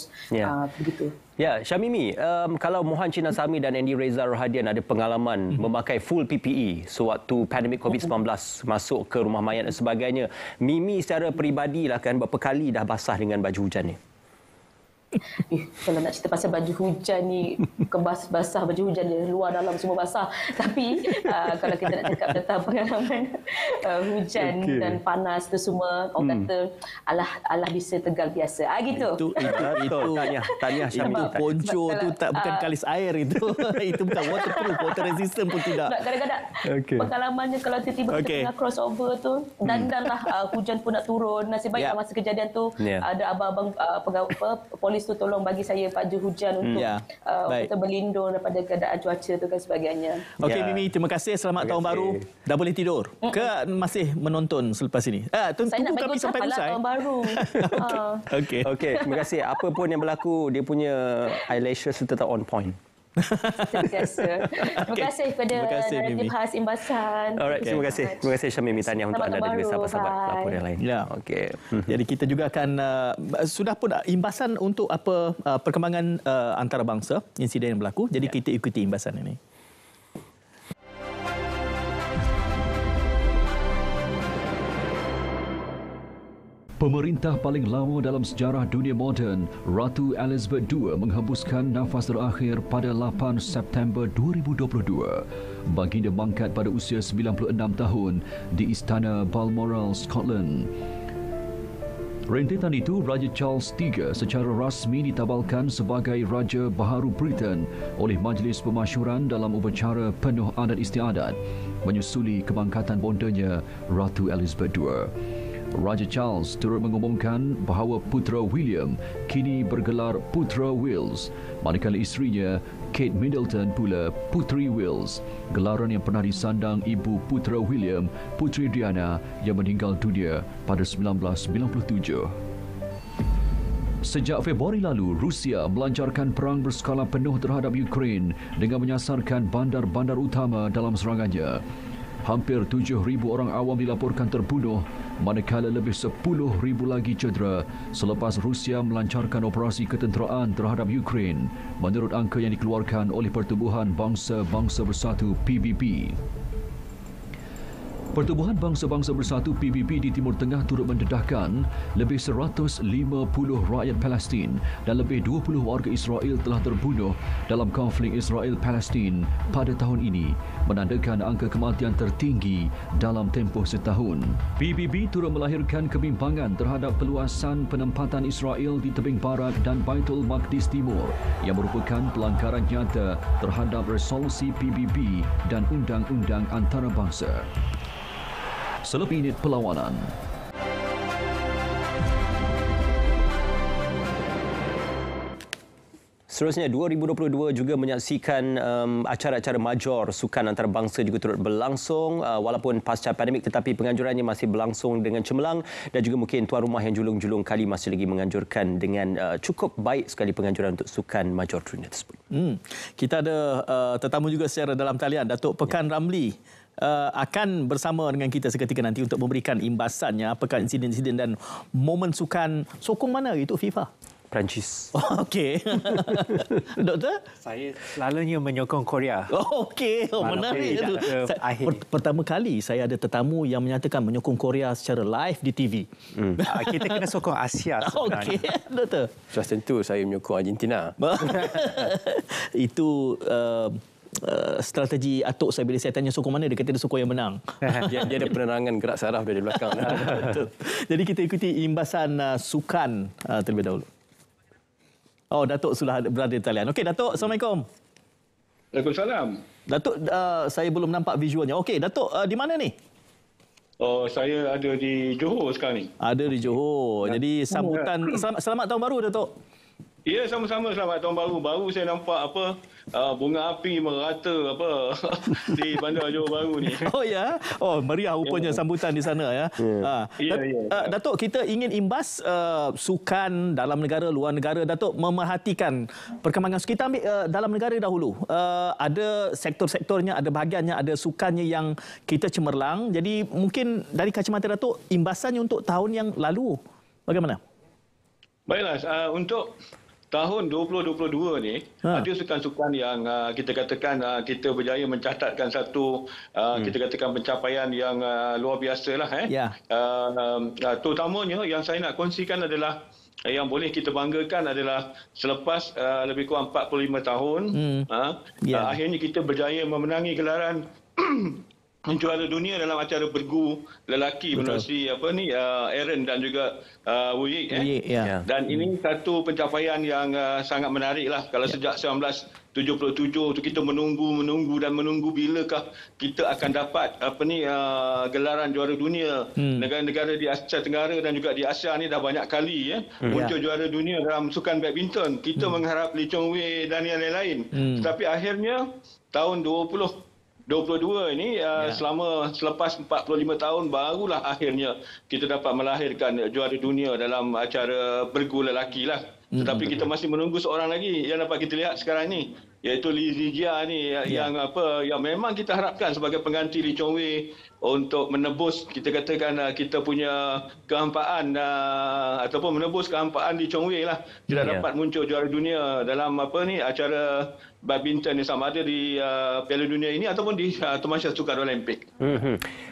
Begitu. Ya, Syamimi, kalau Mohan Chinasamy dan Andy Reza Rohadian ada pengalaman memakai full PPE sewaktu pandemik COVID-19 masuk ke rumah mayat dan sebagainya, Mimi secara peribadi lah kan berapa kali dah basah dengan baju hujan ni? Kalau nak cerita pasal baju hujan ni, basah baju hujan dia, luar dalam semua basah. Tapi kalau kita nak cakap tentang pengalaman hujan dan panas tu semua, orang kata Allah bisa tegal biasa. Gitu. Tahniah Syamimi. Itu ponco tu bukan kalis air itu. Itu bukan waterproof, water resistant pun tidak. Kadang-kadang pengalamannya kalau tiba-tiba kita tengah crossover tu, dandanlah hujan pun nak turun. Nasib baik masa kejadian tu ada abang-abang polis tu tolong bagi saya baju hujan untuk kita berlindung daripada keadaan cuaca tu dan sebagainya. Okey Mimi, terima kasih. Selamat tahun baru. Dah boleh tidur ke masih menonton selepas ini? Saya nak bagi ucapan tahun baru. Okey, terima kasih. Apa pun yang berlaku, dia punya eyelashes tetap on point. Terima kasih kepada Naratif Khas Imbasan. Alright, terima kasih. Terima kasih Syamimi, tahniah untuk anda dan juga sahabat-sahabat pelapor yang lain. Okey. Jadi kita juga akan sudah pun imbasan untuk apa perkembangan antarabangsa insiden yang berlaku. Jadi kita ikuti imbasan ini. Pemerintah paling lama dalam sejarah dunia moden, Ratu Elizabeth II menghembuskan nafas terakhir pada 8 September 2022. Baginda mangkat pada usia 96 tahun di Istana Balmoral, Scotland. Rentetan itu, Raja Charles III secara rasmi ditabalkan sebagai Raja Baharu Britain oleh Majlis Pemasyuran dalam upacara penuh adat istiadat menyusuli kebangkatan bondanya Ratu Elizabeth II. Raja Charles turut mengumumkan bahawa putera William kini bergelar Putera Wales, manakala isterinya Kate Middleton pula Puteri Wales, gelaran yang pernah disandang ibu putera William, Puteri Diana yang meninggal dunia pada 1997. Sejak Februari lalu, Rusia melancarkan perang berskala penuh terhadap Ukraine dengan menyasarkan bandar-bandar utama dalam serangannya. Hampir 7,000 orang awam dilaporkan terbunuh, manakala lebih 10,000 lagi cedera selepas Rusia melancarkan operasi ketenteraan terhadap Ukraine, menurut angka yang dikeluarkan oleh Pertubuhan Bangsa-Bangsa Bersatu PBB. Pertubuhan Bangsa-Bangsa Bersatu PBB di Timur Tengah turut mendedahkan lebih 150 rakyat Palestin dan lebih 20 warga Israel telah terbunuh dalam konflik Israel-Palestin pada tahun ini, menandakan angka kematian tertinggi dalam tempoh setahun. PBB turut melahirkan kebimbangan terhadap peluasan penempatan Israel di tebing barat dan Baitul Maqdis Timur yang merupakan pelanggaran nyata terhadap resolusi PBB dan undang-undang antarabangsa. Selebih unit perlawanan. Seterusnya, 2022 juga menyaksikan acara-acara major sukan antarabangsa juga turut berlangsung walaupun pasca pandemik, tetapi penganjurannya masih berlangsung dengan cemerlang dan juga mungkin tuan rumah yang julung-julung kali masih lagi menganjurkan dengan cukup baik sekali penganjuran untuk sukan major dunia tersebut. Kita ada tetamu juga secara dalam talian, Datuk Pekan Ramli. Akan bersama dengan kita seketika nanti untuk memberikan imbasannya apakah insiden-insiden dan momen sukan sokong mana itu FIFA? Perancis. Okey. Doktor? Saya selalunya menyokong Korea. Okey, menarik itu. Pertama kali saya ada tetamu yang menyatakan menyokong Korea secara live di TV. Kita kena sokong Asia sebenarnya. Okey, Doktor. Sudah tentu saya menyokong Argentina. Itu strategi atuk saya bila saya tanya sokong mana, dia kata dia sokong yang menang. Dia ada penerangan gerak saraf dari belakang. Jadi kita ikuti imbasan sukan terlebih dahulu. Oh, Datuk sudah berada di talian. Okey, Datuk, Assalamualaikum. Waalaikumsalam. Datuk, saya belum nampak visualnya. Okey, Datuk, di mana ni? Oh, saya ada di Johor sekarang ni. Ada di Johor. Jadi sambutan selamat tahun baru, Datuk. Ya, sama-sama selamat tahun baru. Baru saya nampak bunga api merata di Bandar Johor Bahru ni. Oh ya. Oh, meriah rupanya sambutan di sana ya. Datuk, kita ingin imbas sukan dalam negara, luar negara. Datuk memerhatikan perkembangan. Kita ambil dalam negara dahulu. Ada sektor-sektornya, ada bahagiannya, ada sukannya yang kita cemerlang. Jadi mungkin dari kacamata Datuk, imbasannya untuk tahun yang lalu bagaimana? Baiklah, untuk tahun 2022 ni ada sukan-sukan yang kita katakan kita berjaya mencatatkan satu kita katakan pencapaian yang luar biasa lah. Terutamanya yang saya nak kongsikan adalah yang boleh kita banggakan adalah selepas lebih kurang 45 tahun akhirnya kita berjaya memenangi gelaran juara dunia dalam acara bergu lelaki menerusi Aaron dan juga Wuyik. Dan ini satu pencapaian yang sangat menarik lah. Kalau sejak 1977 tu kita menunggu bilakah kita akan dapat gelaran juara dunia. Negara-negara di Asia Tenggara dan juga di Asia ni dah banyak kali muncul juara dunia dalam sukan badminton. Kita mengharap Lee Chong Wei dan yang lain-lain. Tetapi akhirnya tahun 2022 ini selepas 45 tahun barulah akhirnya kita dapat melahirkan juara dunia dalam acara bergu lelaki lah. Tetapi kita masih menunggu seorang lagi yang dapat kita lihat sekarang ni, iaitu Li Zijia ni yang memang kita harapkan sebagai pengganti Lee Chong Wei untuk menebus kita katakan kita punya kehampaan ataupun menebus kehampaan Lee Chong Wei lah. Tidak dapat muncul juara dunia dalam acara badminton yang sama ada di Piala Dunia ini ataupun di Tamasya Sukan Olimpik.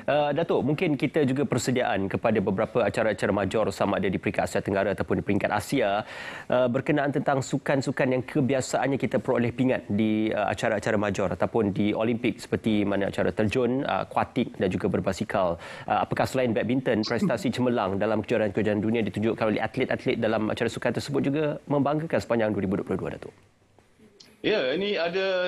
Datuk, mungkin kita juga persediaan kepada beberapa acara-acara major sama ada di peringkat Asia Tenggara ataupun di peringkat Asia berkenaan tentang sukan-sukan yang kebiasaannya kita peroleh pingat di acara-acara major ataupun di Olimpik seperti mana acara terjun, akuatik dan juga berbasikal. Apakah selain badminton, prestasi cemerlang dalam kejuaraan-kejuaraan dunia ditunjukkan oleh atlet-atlet dalam acara sukan tersebut juga membanggakan sepanjang 2022, Datuk? Ya, ini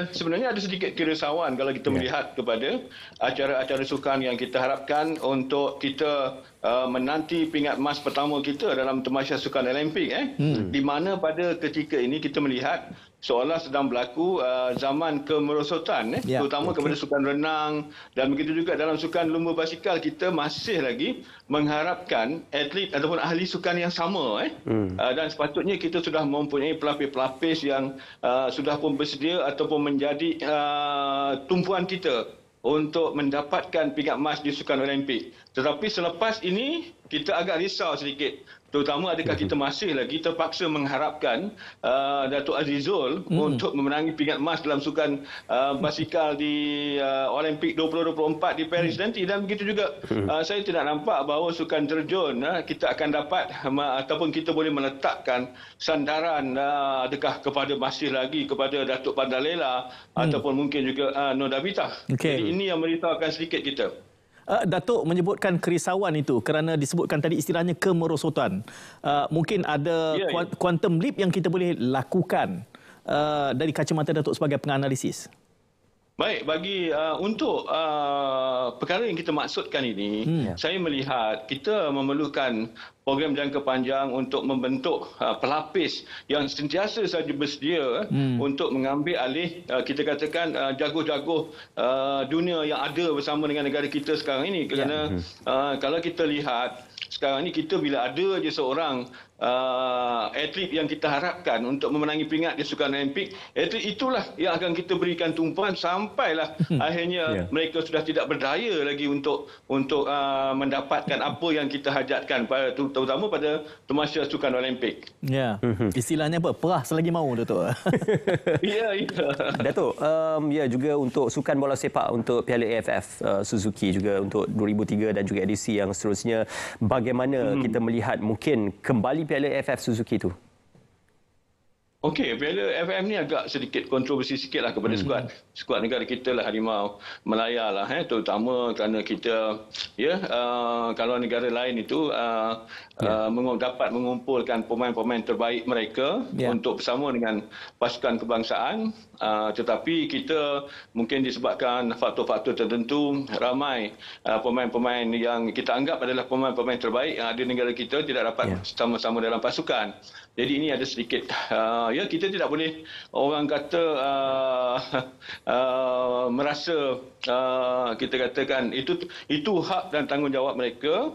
sebenarnya ada sedikit kerisauan kalau kita melihat kepada acara-acara sukan yang kita harapkan untuk kita menanti pingat emas pertama kita dalam Tamasya Sukan Olimpik. Di mana pada ketika ini kita melihat seolah sedang berlaku zaman kemerosotan, terutama kepada sukan renang dan begitu juga dalam sukan lumba basikal kita masih lagi mengharapkan atlet ataupun ahli sukan yang sama. Dan sepatutnya kita sudah mempunyai pelapis-pelapis yang sudah pun bersedia ataupun menjadi tumpuan kita untuk mendapatkan pingat emas di Sukan Olimpik. Tetapi selepas ini kita agak risau sedikit. Terutama adakah kita masih lagi terpaksa mengharapkan Datuk Azizul untuk memenangi pingat emas dalam sukan basikal di Olimpik 2024 di Paris nanti. Dan begitu juga saya tidak nampak bahawa sukan terjun kita akan dapat ataupun kita boleh meletakkan sandaran adakah masih lagi kepada Datuk Pandalela ataupun mungkin juga Nodabita. Jadi ini yang merisaukan sedikit kita. Datuk menyebutkan kerisauan itu kerana disebutkan tadi istilahnya kemerosotan. Mungkin ada quantum leap yang kita boleh lakukan dari kacamata Datuk sebagai penganalisis. Baik, untuk perkara yang kita maksudkan ini, saya melihat kita memerlukan program jangka panjang untuk membentuk pelapis yang sentiasa saja bersedia untuk mengambil alih kita katakan jago-jago dunia yang ada bersama dengan negara kita sekarang ini. Kerana kalau kita lihat sekarang ini kita bila ada je seorang atlet yang kita harapkan untuk memenangi pingat di Sukan Olimpik, atlet itulah yang akan kita berikan tumpuan sampailah akhirnya mereka sudah tidak berdaya lagi untuk mendapatkan apa yang kita hajatkan terutama pada Tamasya Sukan Olimpik. Ya. Istilahnya apa? Perah selagi mahu, Datuk. Ya. Datuk, juga untuk sukan bola sepak untuk Piala AFF Suzuki juga untuk 2003 dan juga edisi yang seterusnya, bagaimana kita melihat mungkin kembali Piala AFF Suzuki itu? Okey, Piala AFF ni agak sedikit kontroversi sikitlah kepada skuad negara kita lah, Harimau Melaya lah, terutama kerana kita kalau negara lain itu dapat mengumpulkan pemain-pemain terbaik mereka untuk bersama dengan pasukan kebangsaan, tetapi kita mungkin disebabkan faktor-faktor tertentu ramai pemain-pemain yang kita anggap adalah pemain-pemain terbaik yang ada di negara kita tidak dapat sama-sama dalam pasukan. Jadi ini ada sedikit kita tidak boleh orang kata merasa kita katakan itu hak dan tanggungjawab mereka,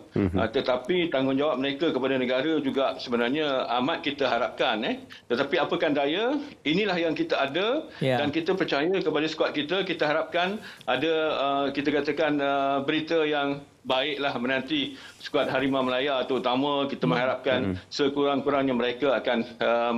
tetapi tanggungjawab mereka kepada negara juga sebenarnya amat kita harapkan. Tetapi apakan daya, inilah yang kita ada dan kita percaya kepada skuad kita. Kita harapkan ada kita katakan berita yang baiklah menanti skuad Harimau Melaya, terutama kita mengharapkan sekurang-kurangnya mereka akan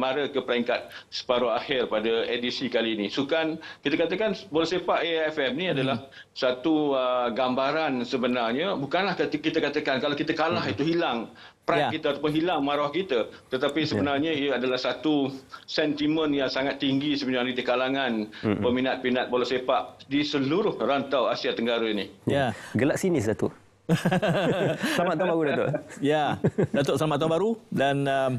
mara ke peringkat separuh akhir pada edisi kali ini. Sukan kita katakan bola sepak AFF ni adalah satu gambaran sebenarnya, bukanlah kita katakan kalau kita kalah itu hilang pride kita ataupun hilang maruah kita, tetapi sebenarnya ia adalah satu sentimen yang sangat tinggi sebenarnya di kalangan peminat-peminat bola sepak di seluruh rantau Asia Tenggara ini. Gelak sinis Datuk. Selamat tahun baru Datuk. Datuk, selamat tahun baru. Dan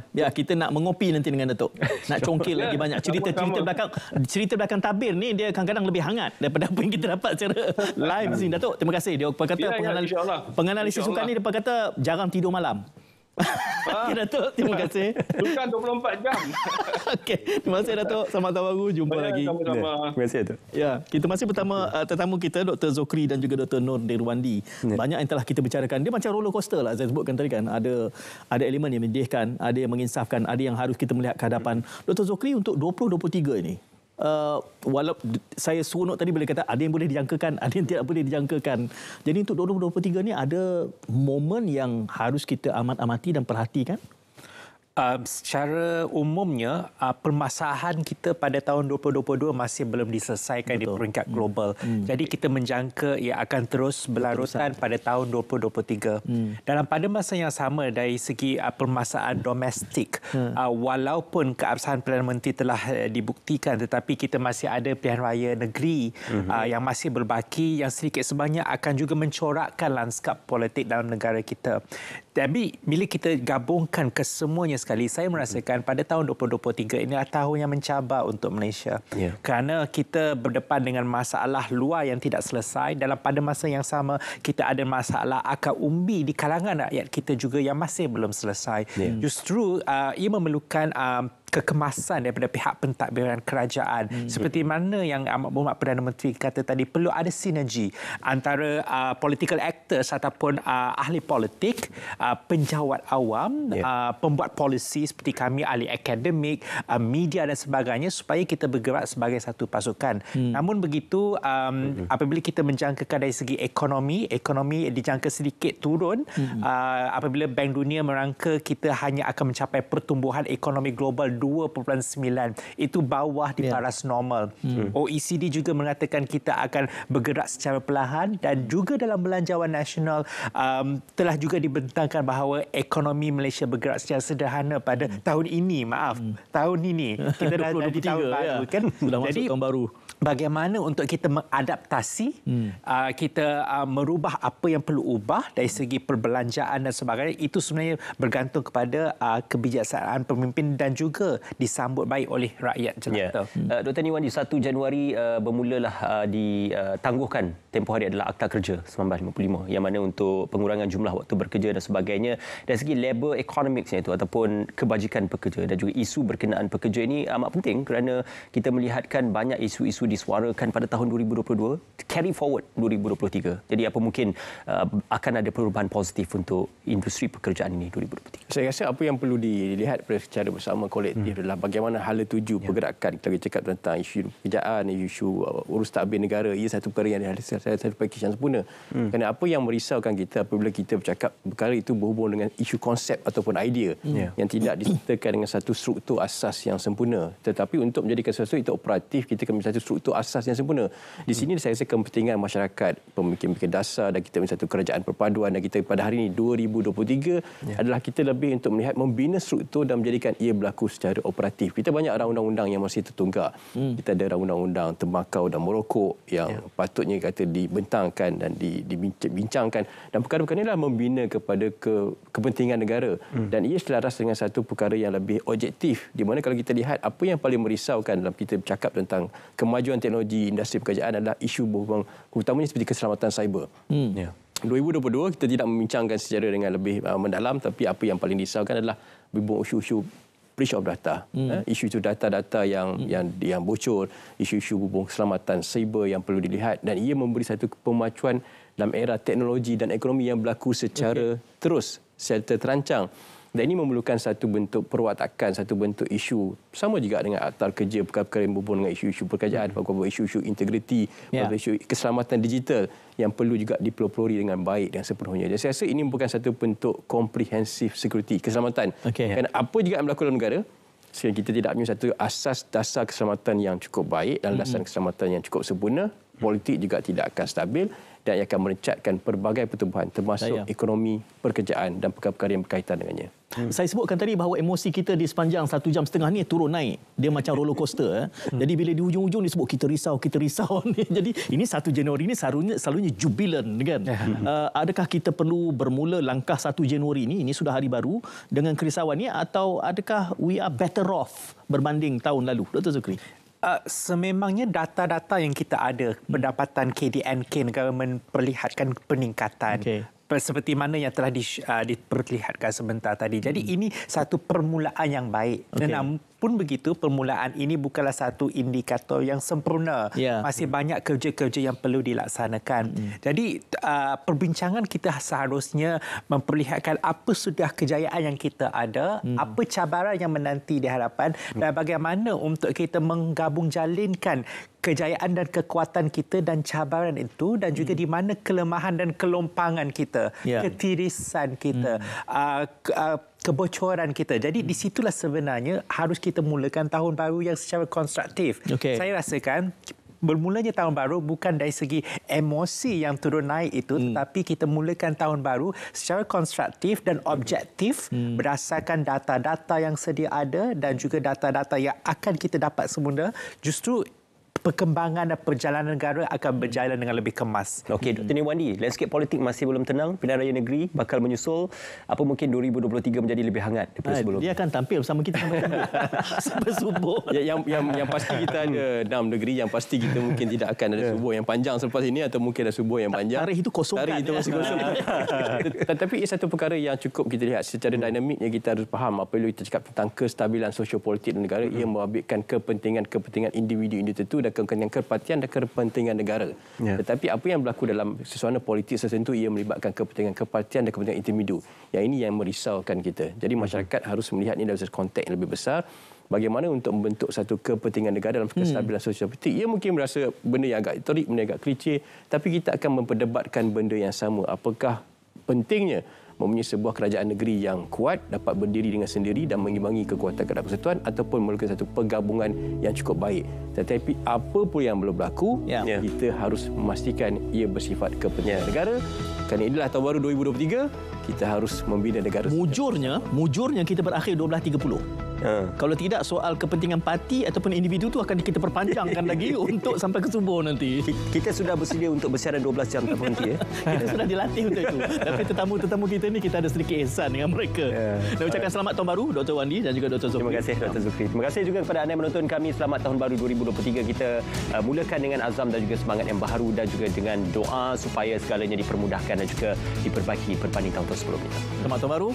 kita nak mengopi nanti dengan Datuk. Nak congkil lagi banyak cerita belakang tabir ni, dia kadang-kadang lebih hangat daripada apa yang kita dapat secara live di sini. Datuk, terima kasih. Dia kata penganalisis sukan ni, dia kata jarang tidur malam. Okey Datuk, terima kasih. Bukan 24 jam. Okey, terima kasih Datuk. Selamat tahun baru, jumpa lagi. Sama-sama. Terima kasih Datuk. Kita masih bersama tetamu kita Dr. Zokri dan juga Dr. Nur Dirwandi. Banyak yang telah kita bicarakan. Dia macam roller coaster lah, saya sebutkan tadi kan. Ada elemen yang menyedihkan, ada yang menginsafkan, ada yang harus kita melihat ke hadapan. Dr. Zokri, untuk 2023 ini, walau saya seronok tadi boleh kata ada yang boleh dijangkakan, ada yang tidak boleh dijangkakan. Jadi untuk 2023 ni ada momen yang harus kita amat-amati dan perhatikan. Secara umumnya permasalahan kita pada tahun 2022 masih belum diselesaikan di peringkat global. Jadi kita menjangka ia akan terus berlarutan pada tahun 2023. Dalam pada masa yang sama dari segi permasalahan domestik, walaupun keabsahan Perdana Menteri telah dibuktikan, tetapi kita masih ada pilihan raya negeri yang masih berbaki, yang sedikit sebanyak akan juga mencorakkan lanskap politik dalam negara kita. Tapi bila kita gabungkan kesemuanya sekali, saya merasakan pada tahun 2023 inilah tahun yang mencabar untuk Malaysia. Kerana kita berdepan dengan masalah luar yang tidak selesai, dalam pada masa yang sama kita ada masalah akar umbi di kalangan rakyat kita juga yang masih belum selesai. Justru ia memerlukan kekemasan daripada pihak pentadbiran kerajaan. Seperti mana yang Amat Berhormat Perdana Menteri kata tadi, perlu ada sinergi antara political actors ataupun ahli politik, penjawat awam, pembuat polisi seperti kami, ahli akademik, media dan sebagainya, supaya kita bergerak sebagai satu pasukan. Namun begitu, apabila kita menjangkakan dari segi ekonomi dijangka sedikit turun. Apabila Bank Dunia merangka kita hanya akan mencapai pertumbuhan ekonomi global 2.9, itu bawah di paras normal. OECD juga mengatakan kita akan bergerak secara perlahan, dan juga dalam belanjawan nasional telah juga dibentangkan bahawa ekonomi Malaysia bergerak secara sederhana pada tahun ini. Tahun ini kita dah di tahun baru kan. Sudah masuk tahun baru. Bagaimana untuk kita mengadaptasi, kita merubah apa yang perlu ubah dari segi perbelanjaan dan sebagainya, itu sebenarnya bergantung kepada kebijaksanaan pemimpin dan juga disambut baik oleh rakyat jelata. Dr. Niwandi, 1 Januari bermulalah ditangguhkan tempoh hari adalah Akta Kerja 1955, yang mana untuk pengurangan jumlah waktu bekerja dan sebagainya. Dari segi labor economicsnya itu ataupun kebajikan pekerja dan juga isu berkenaan pekerja ini amat penting, kerana kita melihatkan banyak isu-isu disuarakan pada tahun 2022 carry forward 2023. Jadi apa mungkin akan ada perubahan positif untuk industri pekerjaan ini 2023? Saya rasa apa yang perlu dilihat secara bersama kolektif adalah bagaimana hala tuju pergerakan. Kita cakap tentang isu pekerjaan, isu urus tadbir negara. Ia satu perkara yang satu pakej yang sempurna. Kerana apa yang merisaukan kita apabila kita bercakap perkara itu berhubung dengan isu konsep ataupun idea yang tidak disertakan dengan satu struktur asas yang sempurna. Tetapi untuk menjadikan sesuatu itu operatif, kita kena satu struktur asas yang sempurna. Di sini saya rasa kepentingan masyarakat, pemikir-pemikir dasar, dan kita satu kerajaan perpaduan, dan kita pada hari ini 2023 adalah kita lebih untuk melihat membina struktur dan menjadikan ia berlaku secara secara operatif. Kita banyak undang-undang yang masih tertunggak. Kita ada undang-undang tembakau dan merokok yang patutnya kata dibentangkan dan dibincangkan, dan perkara-perkara inilah membina kepada kepentingan negara dan ia selaras dengan satu perkara yang lebih objektif, di mana kalau kita lihat apa yang paling merisaukan dalam kita bercakap tentang kemajuan teknologi industri pekerjaan adalah isu berhubung utamanya seperti keselamatan cyber. 2022 kita tidak membincangkan secara dengan lebih mendalam, tapi apa yang paling risaukan adalah berhubung isu-isu breach of data, isu-isu data-data yang bocor, isu-isu berhubung keselamatan cyber yang perlu dilihat, dan ia memberi satu pemacuan dalam era teknologi dan ekonomi yang berlaku secara terus, secara terancang. Dan ini memerlukan satu bentuk perwatakan, satu bentuk isu. Sama juga dengan akta kerja, perkara-perkara yang berhubung dengan isu-isu pekerjaan, isu-isu integriti, isu keselamatan digital yang perlu juga dipelopori dengan baik dan sepenuhnya. Dan saya rasa ini merupakan satu bentuk comprehensive security, keselamatan. Kerana apa juga yang berlaku dalam negara, sekiranya kita tidak punya satu asas dasar keselamatan yang cukup baik dan dasar keselamatan yang cukup sempurna, politik juga tidak akan stabil dan ia akan merecatkan pelbagai pertumbuhan termasuk ekonomi, pekerjaan dan perkara-perkara yang berkaitan dengannya. Saya sebutkan tadi bahawa emosi kita di sepanjang 1 jam setengah ni turun naik. Dia macam roller coaster. Jadi bila di hujung-hujung disebut kita risau. Jadi ini 1 Januari ni selalunya jubilan kan. Adakah kita perlu bermula langkah 1 Januari ni, ini sudah hari baru, dengan kerisauan ni, atau adakah we are better off berbanding tahun lalu, Dr. Zukri? Sememangnya data-data yang kita ada, pendapatan KDNK negara memperlihatkan peningkatan. Seperti mana yang telah diperlihatkan sebentar tadi. Jadi ini satu permulaan yang baik. Namun begitu, permulaan ini bukanlah satu indikator yang sempurna. Masih banyak kerja-kerja yang perlu dilaksanakan. Jadi perbincangan kita seharusnya memperlihatkan apa sudah kejayaan yang kita ada, apa cabaran yang menanti di hadapan, dan bagaimana untuk kita menggabung jalinkan kejayaan dan kekuatan kita dan cabaran itu, dan juga di mana kelemahan dan kelompangan kita, ketirisan kita, kebocoran kita. Jadi di situlah sebenarnya harus kita mulakan tahun baru yang secara konstruktif. Saya rasakan bermulanya tahun baru bukan dari segi emosi yang turun naik itu, tetapi kita mulakan tahun baru secara konstruktif dan objektif berdasarkan data-data yang sedia ada dan juga data-data yang akan kita dapat semula. Justru perkembangan dan perjalanan negara akan berjalan dengan lebih kemas. Okey, Dr. Nirwandi, landscape politik masih belum tenang. Pilihan raya negeri bakal menyusul. Apa mungkin 2023 menjadi lebih hangat daripada sebelum? Dia akan tampil bersama kita sampai subuh. Yang pasti kita ada 6 negeri, yang pasti kita mungkin tidak akan ada subuh yang panjang selepas ini, atau mungkin ada subuh yang panjang. Tarikh itu kosong. Tarikh itu masih kosong. Tetapi ia satu perkara yang cukup kita lihat secara dinamiknya. Kita harus faham apabila kita cakap tentang kestabilan sosio-politik negara, ia membabitkan kepentingan individu-individu tertentu dan kepentingan dan kepentingan negara. Tetapi apa yang berlaku dalam suasana politik tertentu, ia melibatkan kepentingan kepartian dan kepentingan individu. Yang ini yang merisaukan kita. Jadi masyarakat harus melihat ini dalam satu konteks yang lebih besar. Bagaimana untuk membentuk satu kepentingan negara dalam kestabilan sosial politik. Ia mungkin merasa benda yang agak terik, benda yang agak klise, tapi kita akan memperdebatkan benda yang sama. Apakah pentingnya mempunyai sebuah kerajaan negeri yang kuat, dapat berdiri dengan sendiri dan mengimbangi kekuatan Kedaulatan Persekutuan, ataupun memerlukan satu penggabungan yang cukup baik. Tetapi apa pun yang belum berlaku, kita harus memastikan ia bersifat kepentingan negara. Kerana inilah tahun baru 2023, kita harus membina negara. Mujurnya kita berakhir 12.30. Kalau tidak, soal kepentingan parti ataupun individu itu akan kita perpanjangkan lagi untuk sampai ke subuh nanti. Kita sudah bersedia untuk bersiaran 12 jam tanpa henti. Kita sudah dilatih untuk itu. Tapi tetamu-tetamu kita ni, kita ada sedikit ihsan dengan mereka. Dan ucapkan selamat tahun baru Dr. Wandi dan juga Dr. Zukri. Terima kasih Dr. Zukri. Terima kasih juga kepada anda yang menonton kami. Selamat tahun baru 2023. Kita mulakan dengan azam dan juga semangat yang baharu, dan juga dengan doa supaya segalanya dipermudahkan dan juga diperbaiki berbanding tahun sebelumnya. Selamat tahun baru.